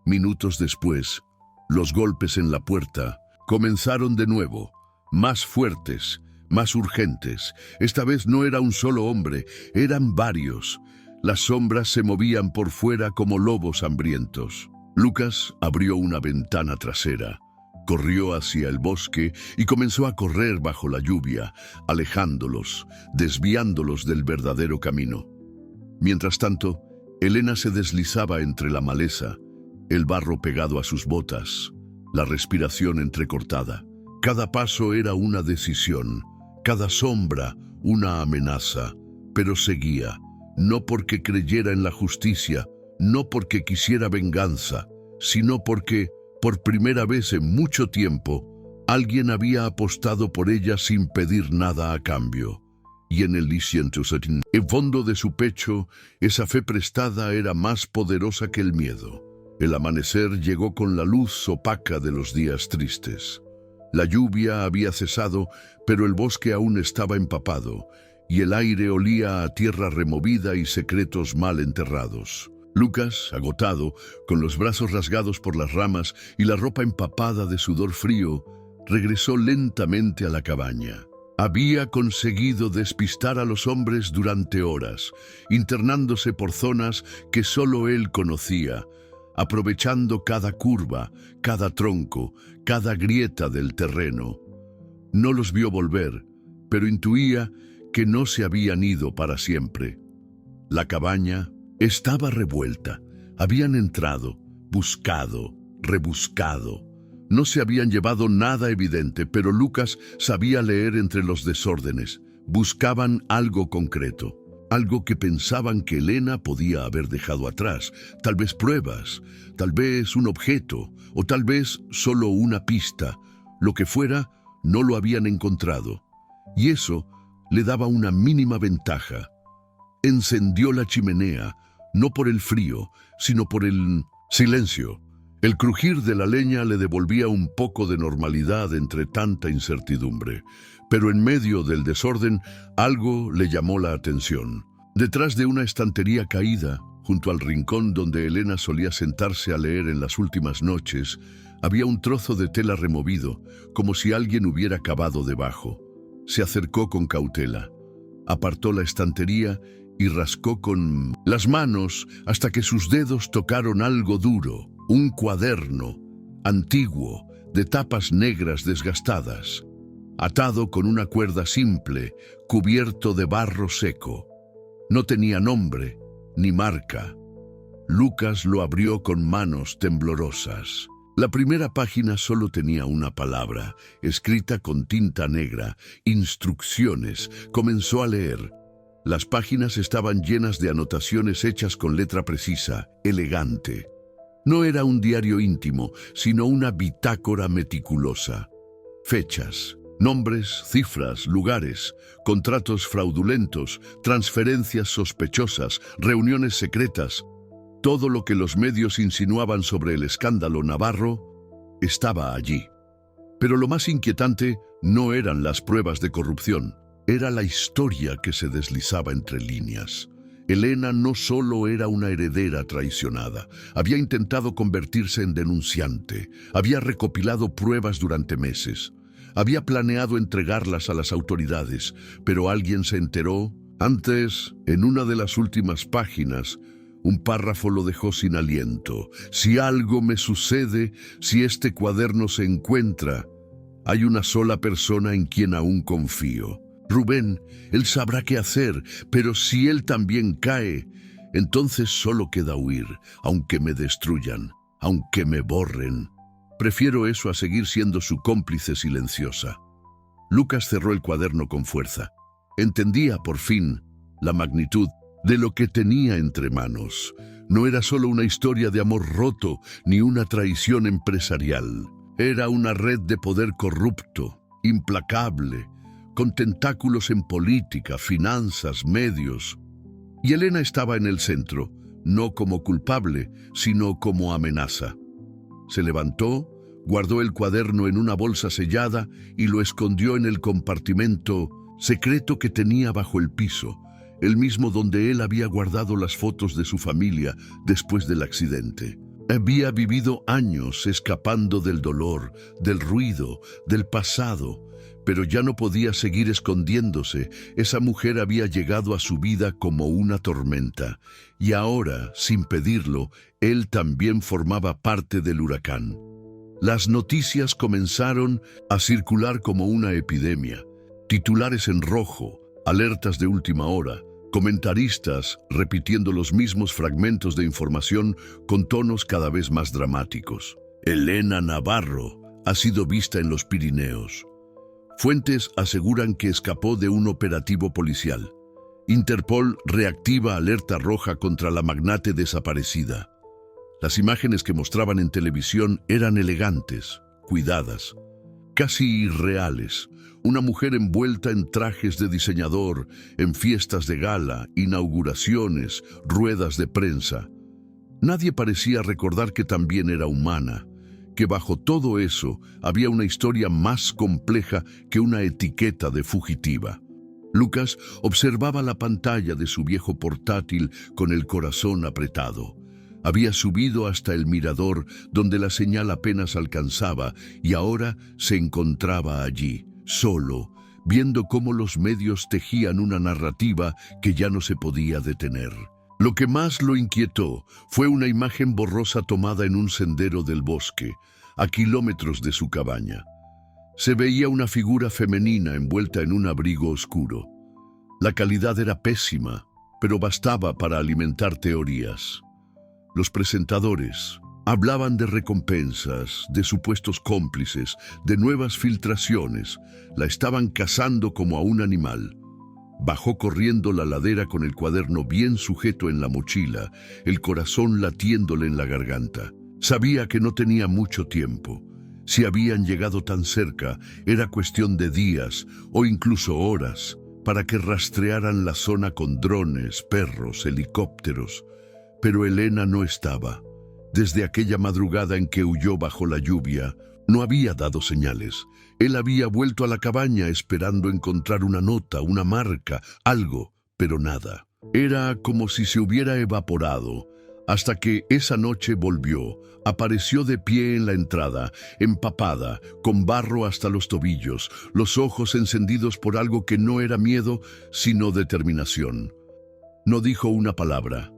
[SPEAKER 1] Minutos después, los golpes en la puerta comenzaron de nuevo, más fuertes, más urgentes. Esta vez no era un solo hombre, eran varios. Las sombras se movían por fuera como lobos hambrientos. Lucas abrió una ventana trasera, corrió hacia el bosque y comenzó a correr bajo la lluvia, alejándolos, desviándolos del verdadero camino. Mientras tanto, Elena se deslizaba entre la maleza, el barro pegado a sus botas, la respiración entrecortada. Cada paso era una decisión, cada sombra una amenaza, pero seguía, no porque creyera en la justicia, no porque quisiera venganza, sino porque, por primera vez en mucho tiempo, alguien había apostado por ella sin pedir nada a cambio. Y en el fondo de su pecho, esa fe prestada era más poderosa que el miedo. El amanecer llegó con la luz opaca de los días tristes. La lluvia había cesado, pero el bosque aún estaba empapado, y el aire olía a tierra removida y secretos mal enterrados. Lucas, agotado, con los brazos rasgados por las ramas y la ropa empapada de sudor frío, regresó lentamente a la cabaña. Había conseguido despistar a los hombres durante horas, internándose por zonas que solo él conocía, aprovechando cada curva, cada tronco, cada grieta del terreno. No los vio volver, pero intuía que no se habían ido para siempre. La cabaña estaba revuelta. Habían entrado, buscado, rebuscado. No se habían llevado nada evidente, pero Lucas sabía leer entre los desórdenes. Buscaban algo concreto, algo que pensaban que Elena podía haber dejado atrás. Tal vez pruebas, tal vez un objeto, o tal vez solo una pista. Lo que fuera, no lo habían encontrado. Y eso le daba una mínima ventaja. Encendió la chimenea, no por el frío, sino por el silencio. El crujir de la leña le devolvía un poco de normalidad entre tanta incertidumbre, pero en medio del desorden algo le llamó la atención. Detrás de una estantería caída, junto al rincón donde Elena solía sentarse a leer en las últimas noches, había un trozo de tela removido, como si alguien hubiera cavado debajo. Se acercó con cautela, apartó la estantería y rascó con las manos hasta que sus dedos tocaron algo duro, un cuaderno, antiguo, de tapas negras desgastadas, atado con una cuerda simple, cubierto de barro seco. No tenía nombre, ni marca. Lucas lo abrió con manos temblorosas. La primera página solo tenía una palabra, escrita con tinta negra, instrucciones. Comenzó a leer. Las páginas estaban llenas de anotaciones hechas con letra precisa, elegante. No era un diario íntimo, sino una bitácora meticulosa. Fechas, nombres, cifras, lugares, contratos fraudulentos, transferencias sospechosas, reuniones secretas. Todo lo que los medios insinuaban sobre el escándalo navarro estaba allí. Pero lo más inquietante no eran las pruebas de corrupción, era la historia que se deslizaba entre líneas. Elena no solo era una heredera traicionada, había intentado convertirse en denunciante, había recopilado pruebas durante meses, había planeado entregarlas a las autoridades, pero alguien se enteró. Antes, en una de las últimas páginas, un párrafo lo dejó sin aliento. Si algo me sucede, si este cuaderno se encuentra, hay una sola persona en quien aún confío. Rubén, él sabrá qué hacer, pero si él también cae, entonces solo queda huir, aunque me destruyan, aunque me borren. Prefiero eso a seguir siendo su cómplice silenciosa. Lucas cerró el cuaderno con fuerza. Entendía, por fin, la magnitud de lo que tenía entre manos. No era solo una historia de amor roto, ni una traición empresarial. Era una red de poder corrupto, implacable, con tentáculos en política, finanzas, medios. Y Elena estaba en el centro, no como culpable, sino como amenaza. Se levantó, guardó el cuaderno en una bolsa sellada y lo escondió en el compartimento secreto que tenía bajo el piso, el mismo donde él había guardado las fotos de su familia después del accidente. Había vivido años escapando del dolor, del ruido, del pasado, pero ya no podía seguir escondiéndose. Esa mujer había llegado a su vida como una tormenta, y ahora, sin pedirlo, él también formaba parte del huracán. Las noticias comenzaron a circular como una epidemia. Titulares en rojo, alertas de última hora, comentaristas repitiendo los mismos fragmentos de información con tonos cada vez más dramáticos. Elena Navarro ha sido vista en los Pirineos. Fuentes aseguran que escapó de un operativo policial. Interpol reactiva alerta roja contra la magnate desaparecida. Las imágenes que mostraban en televisión eran elegantes, cuidadas, casi irreales. Una mujer envuelta en trajes de diseñador, en fiestas de gala, inauguraciones, ruedas de prensa. Nadie parecía recordar que también era humana, que bajo todo eso había una historia más compleja que una etiqueta de fugitiva. Lucas observaba la pantalla de su viejo portátil con el corazón apretado. Había subido hasta el mirador donde la señal apenas alcanzaba y ahora se encontraba allí, solo, viendo cómo los medios tejían una narrativa que ya no se podía detener. Lo que más lo inquietó fue una imagen borrosa tomada en un sendero del bosque, a kilómetros de su cabaña. Se veía una figura femenina envuelta en un abrigo oscuro. La calidad era pésima, pero bastaba para alimentar teorías. Los presentadores hablaban de recompensas, de supuestos cómplices, de nuevas filtraciones. La estaban cazando como a un animal. Bajó corriendo la ladera con el cuaderno bien sujeto en la mochila, el corazón latiéndole en la garganta. Sabía que no tenía mucho tiempo. Si habían llegado tan cerca, era cuestión de días o incluso horas para que rastrearan la zona con drones, perros, helicópteros. Pero Elena no estaba. Desde aquella madrugada en que huyó bajo la lluvia, no había dado señales. Él había vuelto a la cabaña esperando encontrar una nota, una marca, algo, pero nada. Era como si se hubiera evaporado, hasta que esa noche volvió. Apareció de pie en la entrada, empapada, con barro hasta los tobillos, los ojos encendidos por algo que no era miedo, sino determinación. No dijo una palabra.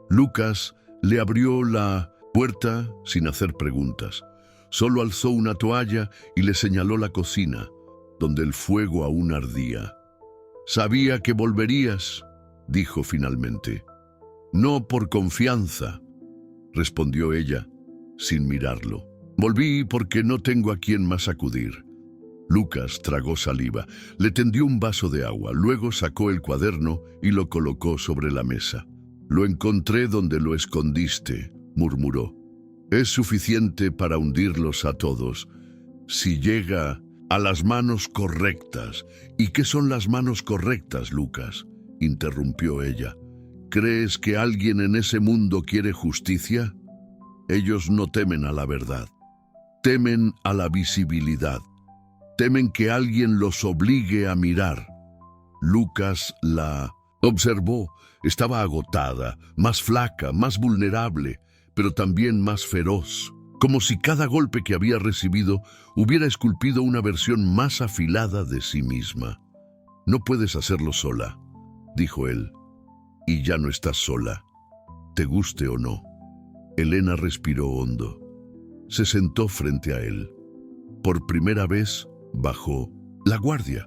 [SPEAKER 1] Lucas le abrió la puerta sin hacer preguntas. Solo alzó una toalla y le señaló la cocina, donde el fuego aún ardía. «Sabía que volverías», dijo finalmente. «No por confianza», respondió ella, sin mirarlo. «Volví porque no tengo a quien más acudir». Lucas tragó saliva, le tendió un vaso de agua, luego sacó el cuaderno y lo colocó sobre la mesa. «Lo encontré donde lo escondiste», murmuró. «Es suficiente para hundirlos a todos, si llega a las manos correctas». «¿Y qué son las manos correctas, Lucas?», interrumpió ella. «¿Crees que alguien en ese mundo quiere justicia? Ellos no temen a la verdad, temen a la visibilidad, temen que alguien los obligue a mirar». Lucas la observó. Estaba agotada, más flaca, más vulnerable, pero también más feroz, como si cada golpe que había recibido hubiera esculpido una versión más afilada de sí misma. «No puedes hacerlo sola», dijo él, «y ya no estás sola, te guste o no». Elena respiró hondo. Se sentó frente a él. Por primera vez bajó la guardia.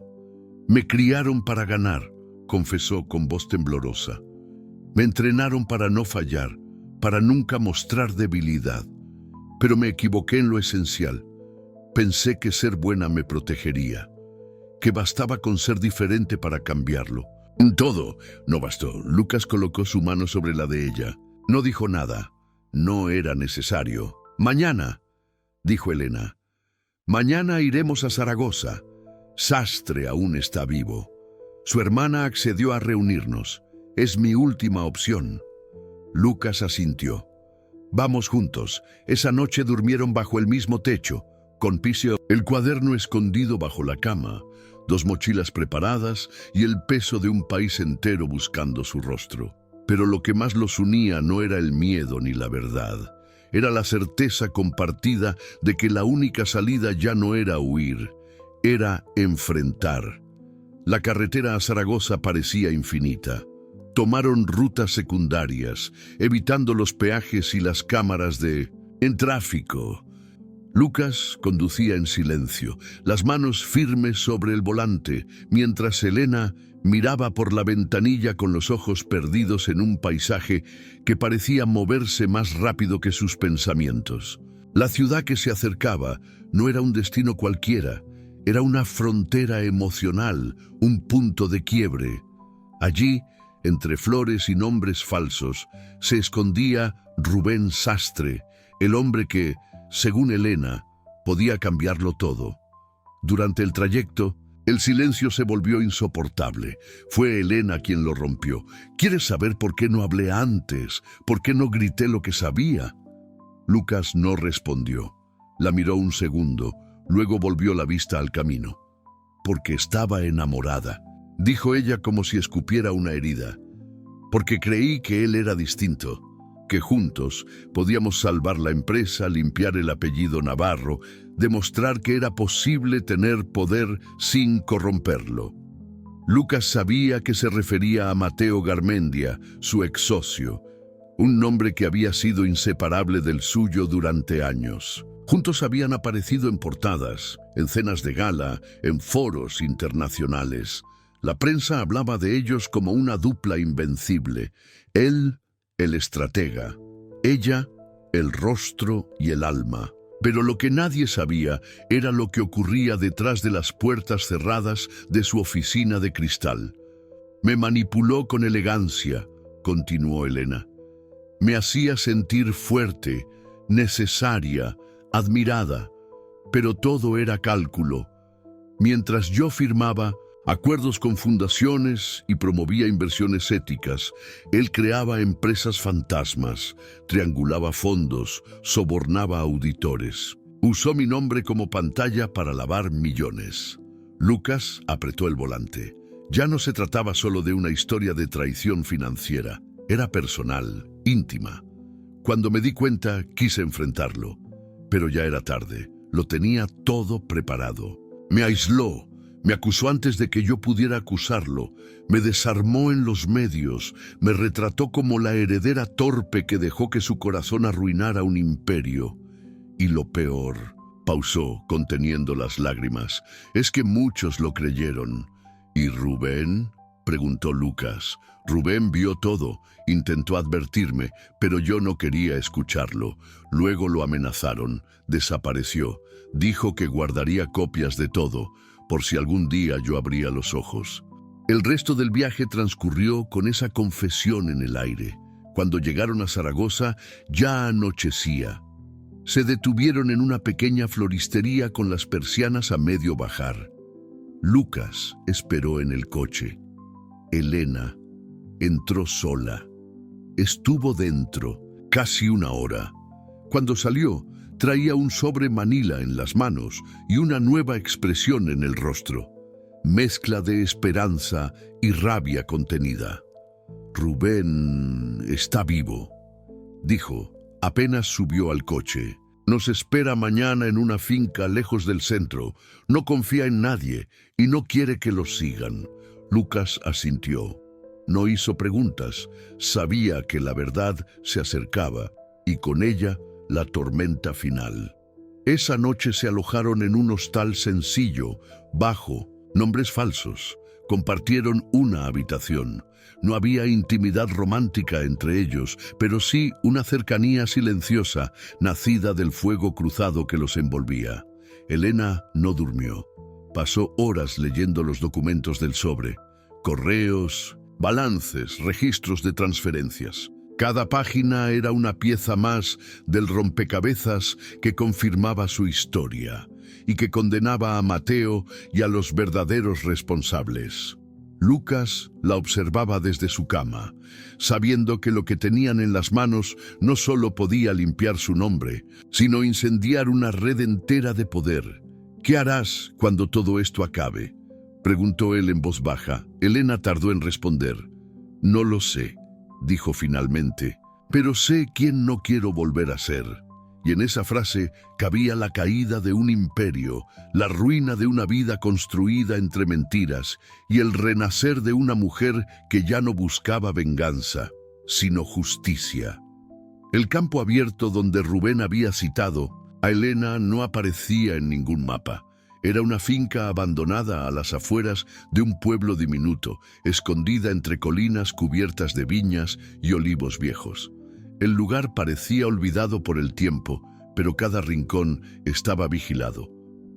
[SPEAKER 1] «Me criaron para ganar», confesó con voz temblorosa. «Me entrenaron para no fallar, para nunca mostrar debilidad. Pero me equivoqué en lo esencial. Pensé que ser buena me protegería, que bastaba con ser diferente para cambiarlo. Todo no bastó». Lucas colocó su mano sobre la de ella. No dijo nada. No era necesario. «Mañana», dijo Elena. «Mañana iremos a Zaragoza. Sastre aún está vivo. Su hermana accedió a reunirnos. Es mi última opción». Lucas asintió. «Vamos juntos». Esa noche durmieron bajo el mismo techo, con Picio, el cuaderno escondido bajo la cama, 2 mochilas preparadas y el peso de un país entero buscando su rostro. Pero lo que más los unía no era el miedo ni la verdad. Era la certeza compartida de que la única salida ya no era huir, era enfrentar. La carretera a Zaragoza parecía infinita. Tomaron rutas secundarias, evitando los peajes y las cámaras en tráfico. Lucas conducía en silencio, las manos firmes sobre el volante, mientras Elena miraba por la ventanilla con los ojos perdidos en un paisaje que parecía moverse más rápido que sus pensamientos. La ciudad que se acercaba no era un destino cualquiera, era una frontera emocional, un punto de quiebre. Allí, entre flores y nombres falsos, se escondía Rubén Sastre, el hombre que, según Elena, podía cambiarlo todo. Durante el trayecto, el silencio se volvió insoportable. Fue Elena quien lo rompió. «¿Quieres saber por qué no hablé antes? ¿Por qué no grité lo que sabía?». Lucas no respondió. La miró un segundo, luego volvió la vista al camino. «Porque estaba enamorada», dijo ella como si escupiera una herida. «Porque creí que él era distinto, que juntos podíamos salvar la empresa, limpiar el apellido Navarro, demostrar que era posible tener poder sin corromperlo». Lucas sabía que se refería a Mateo Garmendia, su ex socio, un nombre que había sido inseparable del suyo durante años. Juntos habían aparecido en portadas, en cenas de gala, en foros internacionales. La prensa hablaba de ellos como una dupla invencible. Él, el estratega; ella, el rostro y el alma. Pero lo que nadie sabía era lo que ocurría detrás de las puertas cerradas de su oficina de cristal. «Me manipuló con elegancia», continuó Elena. «Me hacía sentir fuerte, necesaria, admirada, pero todo era cálculo. Mientras yo firmaba, acuerdos con fundaciones y promovía inversiones éticas. Él creaba empresas fantasmas, triangulaba fondos, sobornaba auditores. Usó mi nombre como pantalla para lavar millones. Lucas apretó el volante. Ya no se trataba solo de una historia de traición financiera. Era personal, íntima. Cuando me di cuenta, quise enfrentarlo. Pero ya era tarde. Lo tenía todo preparado. Me aisló. Me acusó antes de que yo pudiera acusarlo. Me desarmó en los medios. Me retrató como la heredera torpe que dejó que su corazón arruinara un imperio. Y lo peor, pausó, conteniendo las lágrimas, es que muchos lo creyeron. ¿Y Rubén?, preguntó Lucas. Rubén vio todo, intentó advertirme, pero yo no quería escucharlo. Luego lo amenazaron, desapareció. Dijo que guardaría copias de todo, por si algún día yo abría los ojos. El resto del viaje transcurrió con esa confesión en el aire. Cuando llegaron a Zaragoza, ya anochecía. Se detuvieron en una pequeña floristería con las persianas a medio bajar. Lucas esperó en el coche. Elena entró sola. Estuvo dentro casi una hora. Cuando salió, traía un sobre manila en las manos y una nueva expresión en el rostro. Mezcla de esperanza y rabia contenida. Rubén está vivo, dijo. Apenas subió al coche. Nos espera mañana en una finca lejos del centro. No confía en nadie y no quiere que lo sigan. Lucas asintió. No hizo preguntas. Sabía que la verdad se acercaba y con ella la tormenta final. Esa noche se alojaron en un hostal sencillo, bajo, nombres falsos. Compartieron una habitación. No había intimidad romántica entre ellos, pero sí una cercanía silenciosa, nacida del fuego cruzado que los envolvía. Elena no durmió. Pasó horas leyendo los documentos del sobre. Correos, balances, registros de transferencias. Cada página era una pieza más del rompecabezas que confirmaba su historia y que condenaba a Mateo y a los verdaderos responsables. Lucas la observaba desde su cama, sabiendo que lo que tenían en las manos no solo podía limpiar su nombre, sino incendiar una red entera de poder. ¿Qué harás cuando todo esto acabe?, preguntó él en voz baja. Elena tardó en responder. No lo sé, dijo finalmente, pero sé quién no quiero volver a ser. Y en esa frase cabía la caída de un imperio, la ruina de una vida construida entre mentiras y el renacer de una mujer que ya no buscaba venganza, sino justicia. El campo abierto donde Rubén había citado a Elena no aparecía en ningún mapa. Era una finca abandonada a las afueras de un pueblo diminuto, escondida entre colinas cubiertas de viñas y olivos viejos. El lugar parecía olvidado por el tiempo, pero cada rincón estaba vigilado.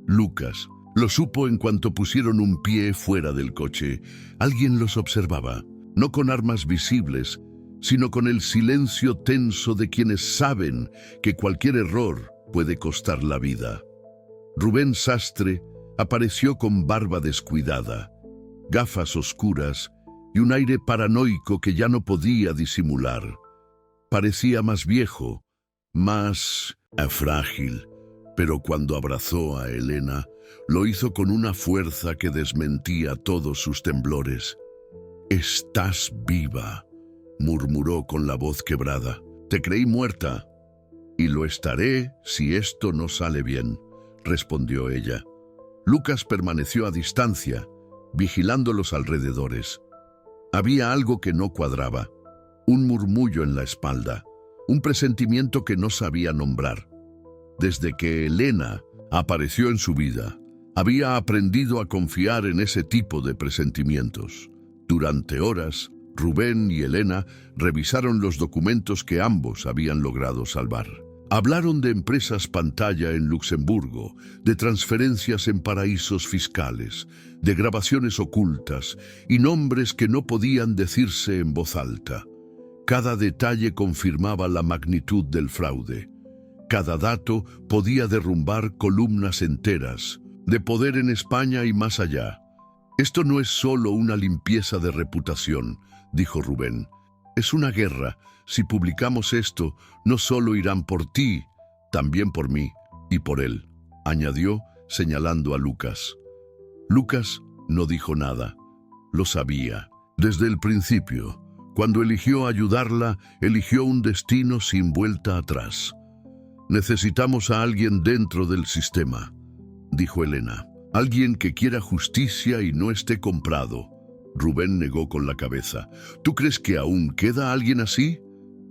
[SPEAKER 1] Lucas lo supo en cuanto pusieron un pie fuera del coche. Alguien los observaba, no con armas visibles, sino con el silencio tenso de quienes saben que cualquier error puede costar la vida. Rubén Sastre apareció con barba descuidada, gafas oscuras y un aire paranoico que ya no podía disimular. Parecía más viejo, más frágil, pero cuando abrazó a Elena, lo hizo con una fuerza que desmentía todos sus temblores. «Estás viva», murmuró con la voz quebrada. «Te creí muerta». «Y lo estaré si esto no sale bien», respondió ella. Lucas permaneció a distancia, vigilando los alrededores. Había algo que no cuadraba. Un murmullo en la espalda, un presentimiento que no sabía nombrar. Desde que Elena apareció en su vida, había aprendido a confiar en ese tipo de presentimientos. Durante horas, Rubén y Elena revisaron los documentos que ambos habían logrado salvar. Hablaron de empresas pantalla en Luxemburgo, de transferencias en paraísos fiscales, de grabaciones ocultas y nombres que no podían decirse en voz alta. Cada detalle confirmaba la magnitud del fraude. Cada dato podía derrumbar columnas enteras, de poder en España y más allá. Esto no es solo una limpieza de reputación, dijo Rubén. Es una guerra. Si publicamos esto, no solo irán por ti, también por mí y por él, añadió, señalando a Lucas. Lucas no dijo nada. Lo sabía. Desde el principio, cuando eligió ayudarla, eligió un destino sin vuelta atrás. Necesitamos a alguien dentro del sistema, dijo Elena. Alguien que quiera justicia y no esté comprado. Rubén negó con la cabeza. ¿Tú crees que aún queda alguien así?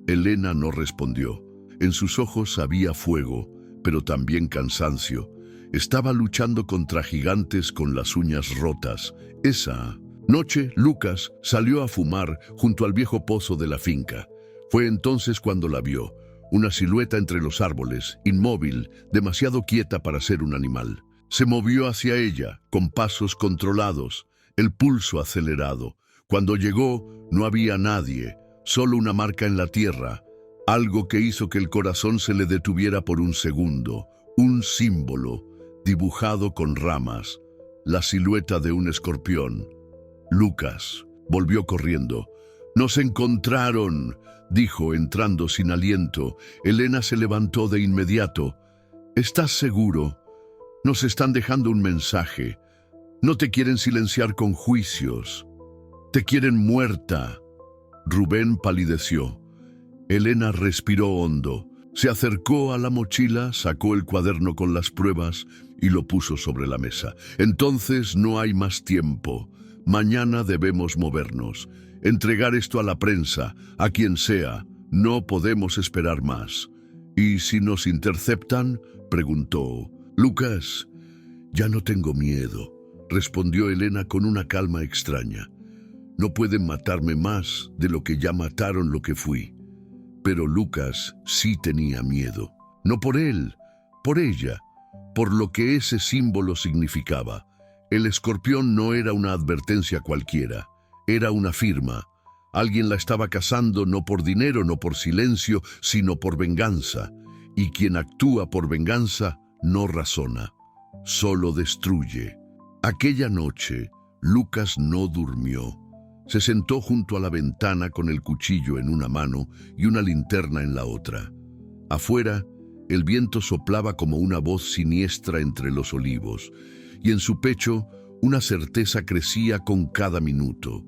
[SPEAKER 1] Elena no respondió. En sus ojos había fuego, pero también cansancio. Estaba luchando contra gigantes con las uñas rotas. Esa noche, Lucas salió a fumar junto al viejo pozo de la finca. Fue entonces cuando la vio, una silueta entre los árboles, inmóvil, demasiado quieta para ser un animal. Se movió hacia ella, con pasos controlados, el pulso acelerado. Cuando llegó, no había nadie, solo una marca en la tierra, algo que hizo que el corazón se le detuviera por un segundo, un símbolo, dibujado con ramas, la silueta de un escorpión. Lucas volvió corriendo. «¡Nos encontraron!», dijo, entrando sin aliento. Elena se levantó de inmediato. «¿Estás seguro? Nos están dejando un mensaje. No te quieren silenciar con juicios. Te quieren muerta». Rubén palideció. Elena respiró hondo. Se acercó a la mochila, sacó el cuaderno con las pruebas y lo puso sobre la mesa. «Entonces no hay más tiempo. Mañana debemos movernos. Entregar esto a la prensa, a quien sea. No podemos esperar más». «¿Y si nos interceptan?», preguntó. «Lucas, ya no tengo miedo», respondió Elena con una calma extraña. «No pueden matarme más de lo que ya mataron lo que fui». Pero Lucas sí tenía miedo. No por él, por ella, por lo que ese símbolo significaba. El escorpión no era una advertencia cualquiera, era una firma. Alguien la estaba cazando no por dinero, no por silencio, sino por venganza. Y quien actúa por venganza no razona, solo destruye. Aquella noche, Lucas no durmió. Se sentó junto a la ventana con el cuchillo en una mano y una linterna en la otra. Afuera, el viento soplaba como una voz siniestra entre los olivos, y en su pecho una certeza crecía con cada minuto.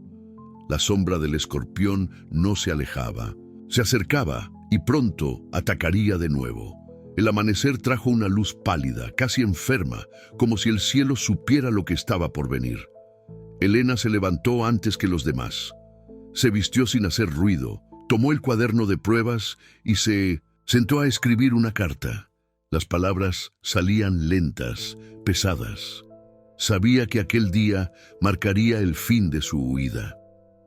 [SPEAKER 1] La sombra del escorpión no se alejaba, se acercaba y pronto atacaría de nuevo. El amanecer trajo una luz pálida, casi enferma, como si el cielo supiera lo que estaba por venir. Elena se levantó antes que los demás. Se vistió sin hacer ruido, tomó el cuaderno de pruebas y se sentó a escribir una carta. Las palabras salían lentas, pesadas. Sabía que aquel día marcaría el fin de su huida.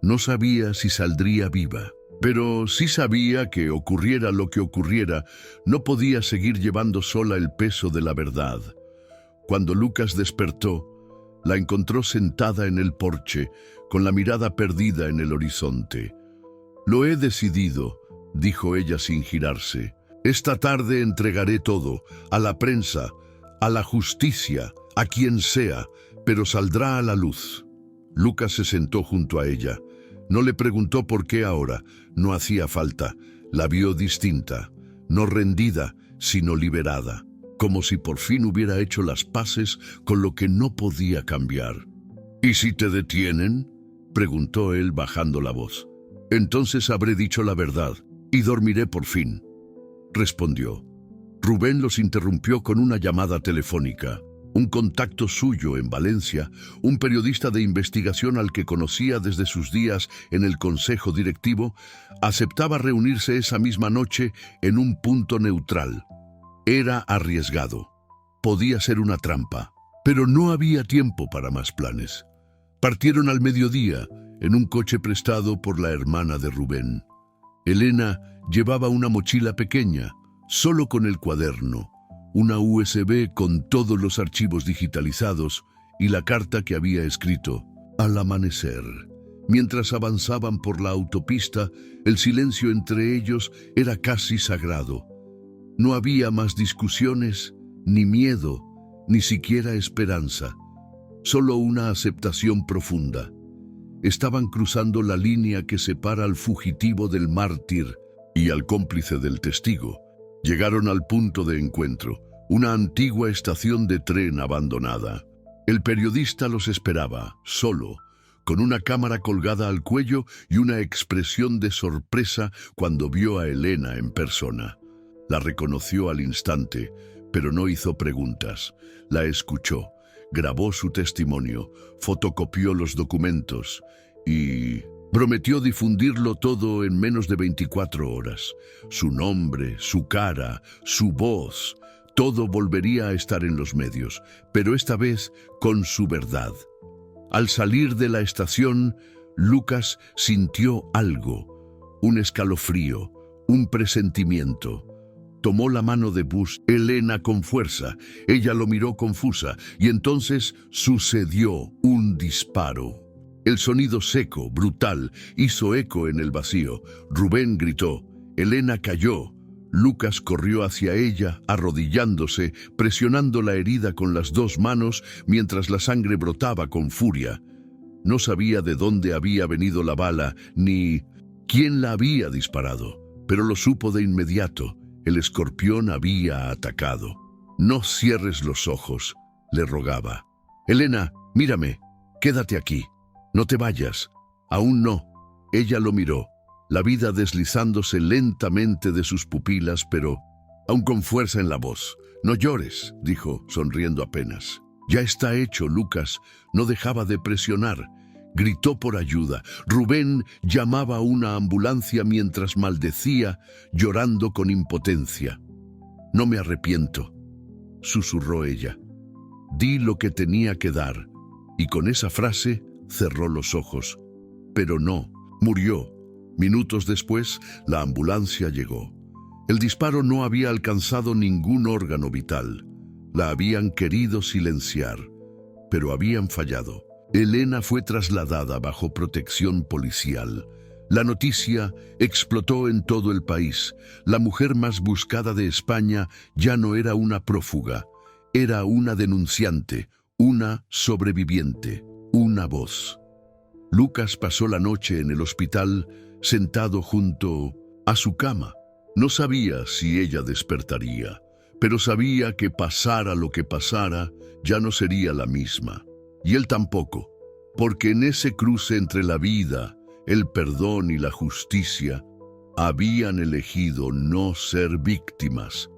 [SPEAKER 1] No sabía si saldría viva, pero sí sabía que ocurriera lo que ocurriera, no podía seguir llevando sola el peso de la verdad. Cuando Lucas despertó, la encontró sentada en el porche, con la mirada perdida en el horizonte. «Lo he decidido», dijo ella sin girarse. «Esta tarde entregaré todo, a la prensa, a la justicia, a quien sea, pero saldrá a la luz». Lucas se sentó junto a ella. No le preguntó por qué ahora, no hacía falta. La vio distinta, no rendida, sino liberada, como si por fin hubiera hecho las paces con lo que no podía cambiar. «¿Y si te detienen?», preguntó él bajando la voz. «Entonces habré dicho la verdad y dormiré por fin», respondió. Rubén los interrumpió con una llamada telefónica. Un contacto suyo en Valencia, un periodista de investigación al que conocía desde sus días en el consejo directivo, aceptaba reunirse esa misma noche en un punto neutral. Era arriesgado. Podía ser una trampa, pero no había tiempo para más planes. Partieron al mediodía en un coche prestado por la hermana de Rubén. Elena llevaba una mochila pequeña, solo con el cuaderno, una USB con todos los archivos digitalizados y la carta que había escrito. Al amanecer, mientras avanzaban por la autopista, el silencio entre ellos era casi sagrado. No había más discusiones, ni miedo, ni siquiera esperanza. solo una aceptación profunda. Estaban cruzando la línea que separa al fugitivo del mártir y al cómplice del testigo. Llegaron al punto de encuentro, una antigua estación de tren abandonada. El periodista los esperaba, solo, con una cámara colgada al cuello y una expresión de sorpresa cuando vio a Elena en persona. La reconoció al instante, pero no hizo preguntas. La escuchó, grabó su testimonio, fotocopió los documentos y prometió difundirlo todo en menos de 24 horas. Su nombre, su cara, su voz, todo volvería a estar en los medios, pero esta vez con su verdad. Al salir de la estación, Lucas sintió algo, un escalofrío, un presentimiento. Tomó la mano de Bush, Elena con fuerza. Ella lo miró confusa y entonces sucedió un disparo. El sonido seco, brutal, hizo eco en el vacío. Rubén gritó. Elena cayó. Lucas corrió hacia ella, arrodillándose, presionando la herida con las dos manos mientras la sangre brotaba con furia. No sabía de dónde había venido la bala, ni quién la había disparado, pero lo supo de inmediato. El escorpión había atacado. «No cierres los ojos», le rogaba. «Elena, mírame, quédate aquí. No te vayas». «Aún no». Ella lo miró, la vida deslizándose lentamente de sus pupilas, pero aún con fuerza en la voz. «No llores», dijo, sonriendo apenas. «Ya está hecho, Lucas». No dejaba de presionar. Gritó por ayuda. Rubén llamaba a una ambulancia mientras maldecía, llorando con impotencia. «No me arrepiento», susurró ella. «Di lo que tenía que dar». Y con esa frase cerró los ojos. Pero no, murió. Minutos después, la ambulancia llegó. El disparo no había alcanzado ningún órgano vital. La habían querido silenciar, pero habían fallado. Elena fue trasladada bajo protección policial. La noticia explotó en todo el país. La mujer más buscada de España ya no era una prófuga, era una denunciante, una sobreviviente, una voz. Lucas pasó la noche en el hospital, sentado junto a su cama. No sabía si ella despertaría, pero sabía que pasara lo que pasara, ya no sería la misma. Y él tampoco, porque en ese cruce entre la vida, el perdón y la justicia, habían elegido no ser víctimas,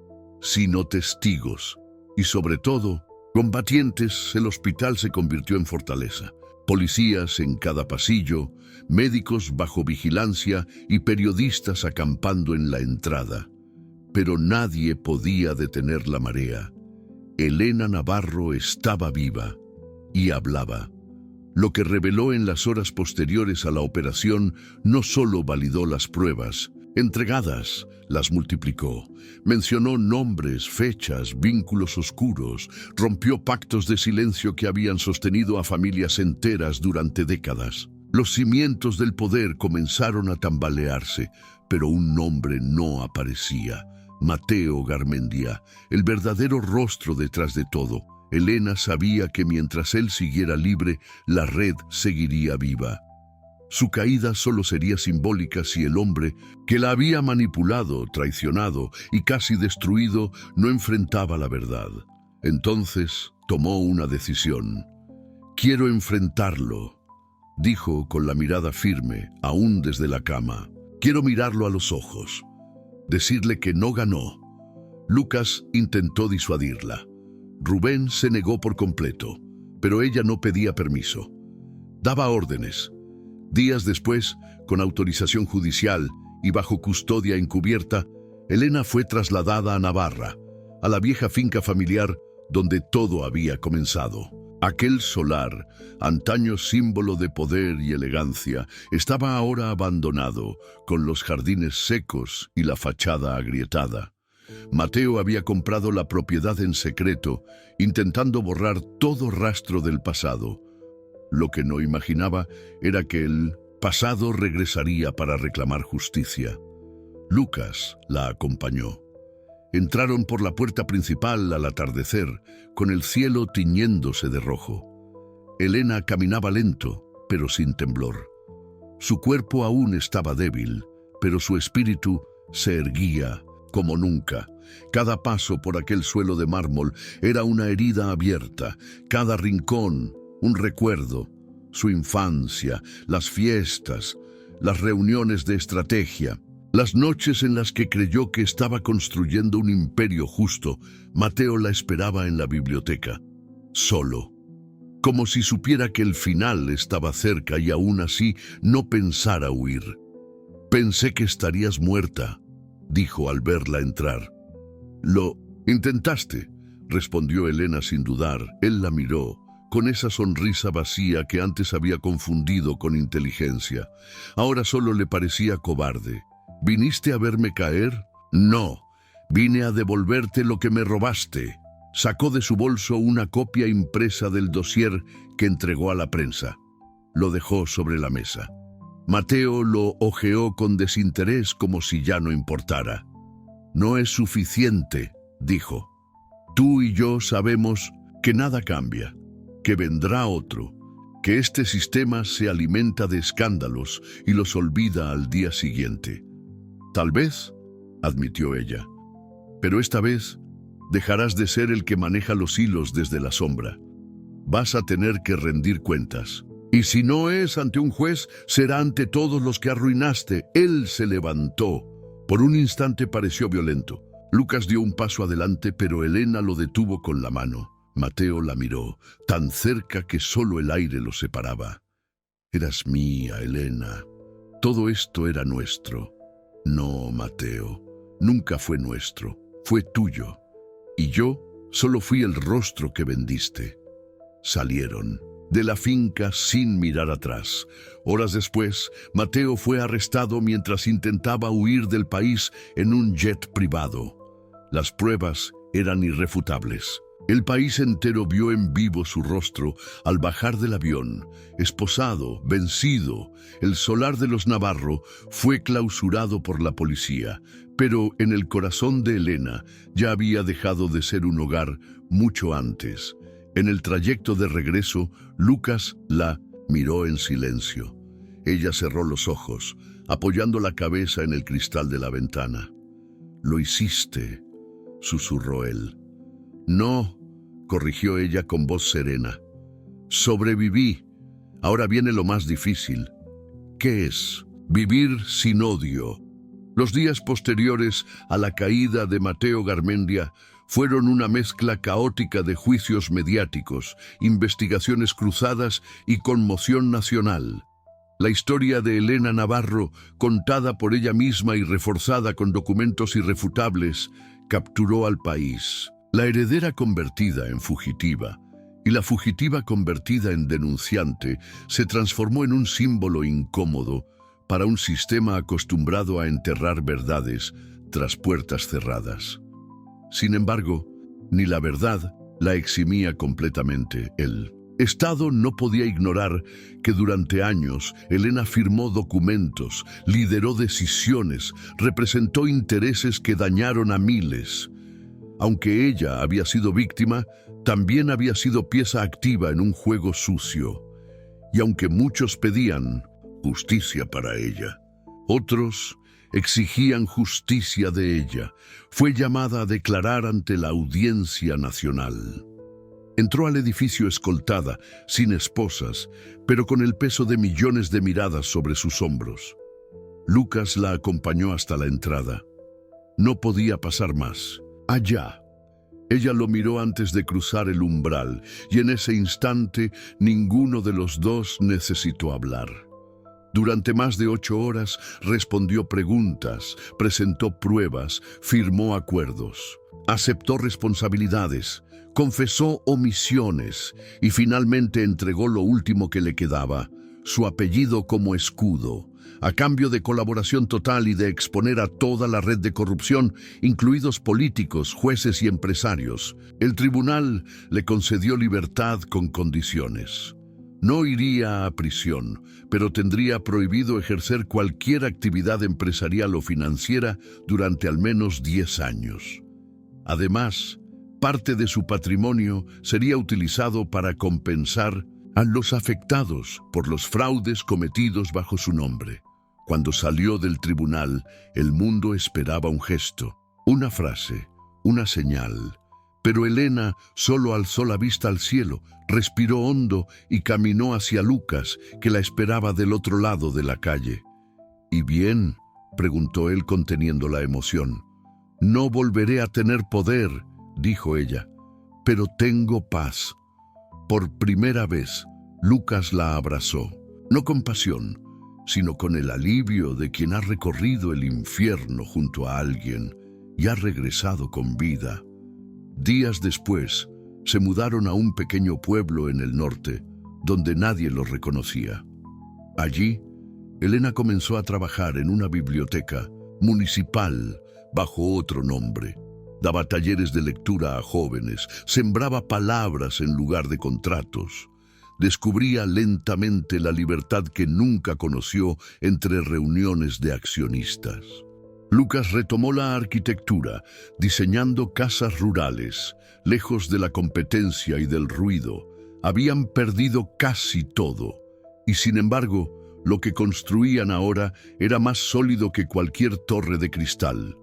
[SPEAKER 1] sino testigos. Y sobre todo, combatientes. El hospital se convirtió en fortaleza. Policías en cada pasillo, médicos bajo vigilancia y periodistas acampando en la entrada. Pero nadie podía detener la marea. Elena Navarro estaba viva y hablaba. Lo que reveló en las horas posteriores a la operación no solo validó las pruebas entregadas, las multiplicó. Mencionó nombres, fechas, vínculos oscuros, rompió pactos de silencio que habían sostenido a familias enteras durante décadas. Los cimientos del poder comenzaron a tambalearse, pero un nombre no aparecía. Mateo Garmendia, el verdadero rostro detrás de todo. Elena sabía que mientras él siguiera libre, la red seguiría viva. Su caída solo sería simbólica si el hombre que la había manipulado, traicionado y casi destruido no enfrentaba la verdad. Entonces tomó una decisión. «Quiero enfrentarlo», dijo con la mirada firme, aún desde la cama. «Quiero mirarlo a los ojos, decirle que no ganó». Lucas intentó disuadirla. Rubén se negó por completo, pero ella no pedía permiso. Daba órdenes. Días después, con autorización judicial y bajo custodia encubierta, Elena fue trasladada a Navarra, a la vieja finca familiar donde todo había comenzado. Aquel solar, antaño símbolo de poder y elegancia, estaba ahora abandonado, con los jardines secos y la fachada agrietada. Mateo había comprado la propiedad en secreto, intentando borrar todo rastro del pasado. Lo que no imaginaba era que el pasado regresaría para reclamar justicia. Lucas la acompañó. Entraron por la puerta principal al atardecer, con el cielo tiñéndose de rojo. Elena caminaba lento, pero sin temblor. Su cuerpo aún estaba débil, pero su espíritu se erguía como nunca. Cada paso por aquel suelo de mármol era una herida abierta, cada rincón un recuerdo, su infancia, las fiestas, las reuniones de estrategia, las noches en las que creyó que estaba construyendo un imperio justo. Mateo la esperaba en la biblioteca, solo, como si supiera que el final estaba cerca y aún así no pensara huir. «Pensé que estarías muerta», dijo al verla entrar. «Lo intentaste», respondió Elena sin dudar. Él la miró, con esa sonrisa vacía que antes había confundido con inteligencia. Ahora solo le parecía cobarde. «¿Viniste a verme caer?» «No, vine a devolverte lo que me robaste». Sacó de su bolso una copia impresa del dossier que entregó a la prensa. Lo dejó sobre la mesa. Mateo lo hojeó con desinterés como si ya no importara. «No es suficiente», dijo. «Tú y yo sabemos que nada cambia, que vendrá otro, que este sistema se alimenta de escándalos y los olvida al día siguiente». «Tal vez», admitió ella, «pero esta vez dejarás de ser el que maneja los hilos desde la sombra. Vas a tener que rendir cuentas. Y si no es ante un juez, será ante todos los que arruinaste». Él se levantó. Por un instante pareció violento. Lucas dio un paso adelante, pero Elena lo detuvo con la mano. Mateo la miró, tan cerca que solo el aire los separaba. «Eras mía, Elena. Todo esto era nuestro». «No, Mateo, nunca fue nuestro. Fue tuyo. Y yo solo fui el rostro que vendiste». Salieron de la finca sin mirar atrás. Horas después, Mateo fue arrestado mientras intentaba huir del país en un jet privado. Las pruebas eran irrefutables. El país entero vio en vivo su rostro al bajar del avión, esposado, vencido. El solar de los Navarro fue clausurado por la policía, pero en el corazón de Elena ya había dejado de ser un hogar mucho antes. En el trayecto de regreso, Lucas la miró en silencio. Ella cerró los ojos, apoyando la cabeza en el cristal de la ventana. «Lo hiciste», susurró él. «No», corrigió ella con voz serena. «Sobreviví. Ahora viene lo más difícil». «¿Qué es?» «Vivir sin odio». Los días posteriores a la caída de Mateo Garmendia fueron una mezcla caótica de juicios mediáticos, investigaciones cruzadas y conmoción nacional. La historia de Elena Navarro, contada por ella misma y reforzada con documentos irrefutables, capturó al país. La heredera convertida en fugitiva y la fugitiva convertida en denunciante se transformó en un símbolo incómodo para un sistema acostumbrado a enterrar verdades tras puertas cerradas. Sin embargo, ni la verdad la eximía completamente. El Estado no podía ignorar que durante años Elena firmó documentos, lideró decisiones, representó intereses que dañaron a miles. Aunque ella había sido víctima, también había sido pieza activa en un juego sucio. Y aunque muchos pedían justicia para ella, otros exigían justicia de ella. Fue llamada a declarar ante la Audiencia Nacional. Entró al edificio escoltada, sin esposas, pero con el peso de millones de miradas sobre sus hombros. Lucas la acompañó hasta la entrada. No podía pasar más. «Allá». Ella lo miró antes de cruzar el umbral, y en ese instante ninguno de los dos necesitó hablar. Durante más de 8 horas respondió preguntas, presentó pruebas, firmó acuerdos, aceptó responsabilidades, confesó omisiones y finalmente entregó lo último que le quedaba, su apellido como escudo, a cambio de colaboración total y de exponer a toda la red de corrupción, incluidos políticos, jueces y empresarios. El tribunal le concedió libertad con condiciones. No iría a prisión, pero tendría prohibido ejercer cualquier actividad empresarial o financiera durante al menos 10 años. Además, parte de su patrimonio sería utilizado para compensar a los afectados por los fraudes cometidos bajo su nombre. Cuando salió del tribunal, el mundo esperaba un gesto, una frase, una señal. Pero Elena solo alzó la vista al cielo, respiró hondo y caminó hacia Lucas, que la esperaba del otro lado de la calle. «¿Y bien?», preguntó él conteniendo la emoción. «No volveré a tener poder», dijo ella, «pero tengo paz». Por primera vez, Lucas la abrazó, no con pasión, sino con el alivio de quien ha recorrido el infierno junto a alguien y ha regresado con vida. Días después, se mudaron a un pequeño pueblo en el norte, donde nadie los reconocía. Allí, Elena comenzó a trabajar en una biblioteca municipal bajo otro nombre. Daba talleres de lectura a jóvenes, sembraba palabras en lugar de contratos. Descubría lentamente la libertad que nunca conoció entre reuniones de accionistas. Lucas retomó la arquitectura, diseñando casas rurales, lejos de la competencia y del ruido. Habían perdido casi todo, y sin embargo, lo que construían ahora era más sólido que cualquier torre de cristal.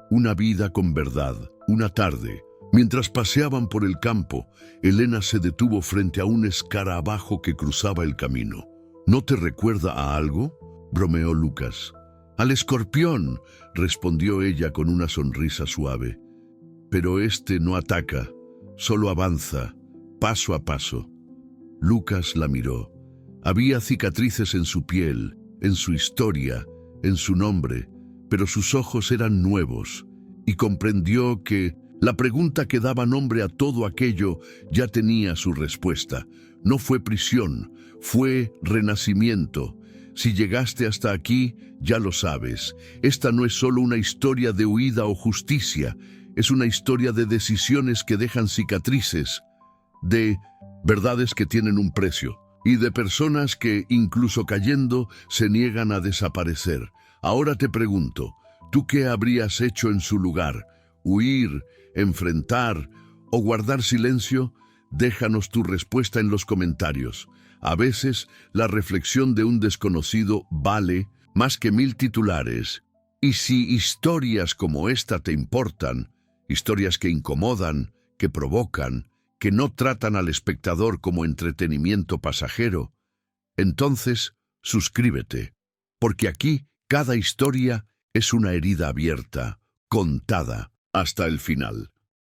[SPEAKER 1] Una vida con verdad. Una tarde, mientras paseaban por el campo, Elena se detuvo frente a un escarabajo que cruzaba el camino. «¿No te recuerda a algo?», bromeó Lucas. «Al escorpión», respondió ella con una sonrisa suave. «Pero este no ataca, solo avanza, paso a paso». Lucas la miró. Había cicatrices en su piel, en su historia, en su nombre, pero sus ojos eran nuevos, y comprendió que la pregunta que daba nombre a todo aquello ya tenía su respuesta. No fue prisión, fue renacimiento. Si llegaste hasta aquí, ya lo sabes. Esta no es solo una historia de huida o justicia, es una historia de decisiones que dejan cicatrices, de verdades que tienen un precio, y de personas que, incluso cayendo, se niegan a desaparecer. Ahora te pregunto, ¿tú qué habrías hecho en su lugar? ¿Huir, enfrentar o guardar silencio? Déjanos tu respuesta en los comentarios. A veces, la reflexión de un desconocido vale más que 1000 titulares. Y si historias como esta te importan, historias que incomodan, que provocan, que no tratan al espectador como entretenimiento pasajero, entonces suscríbete, porque aquí cada historia es una herida abierta, contada hasta el final.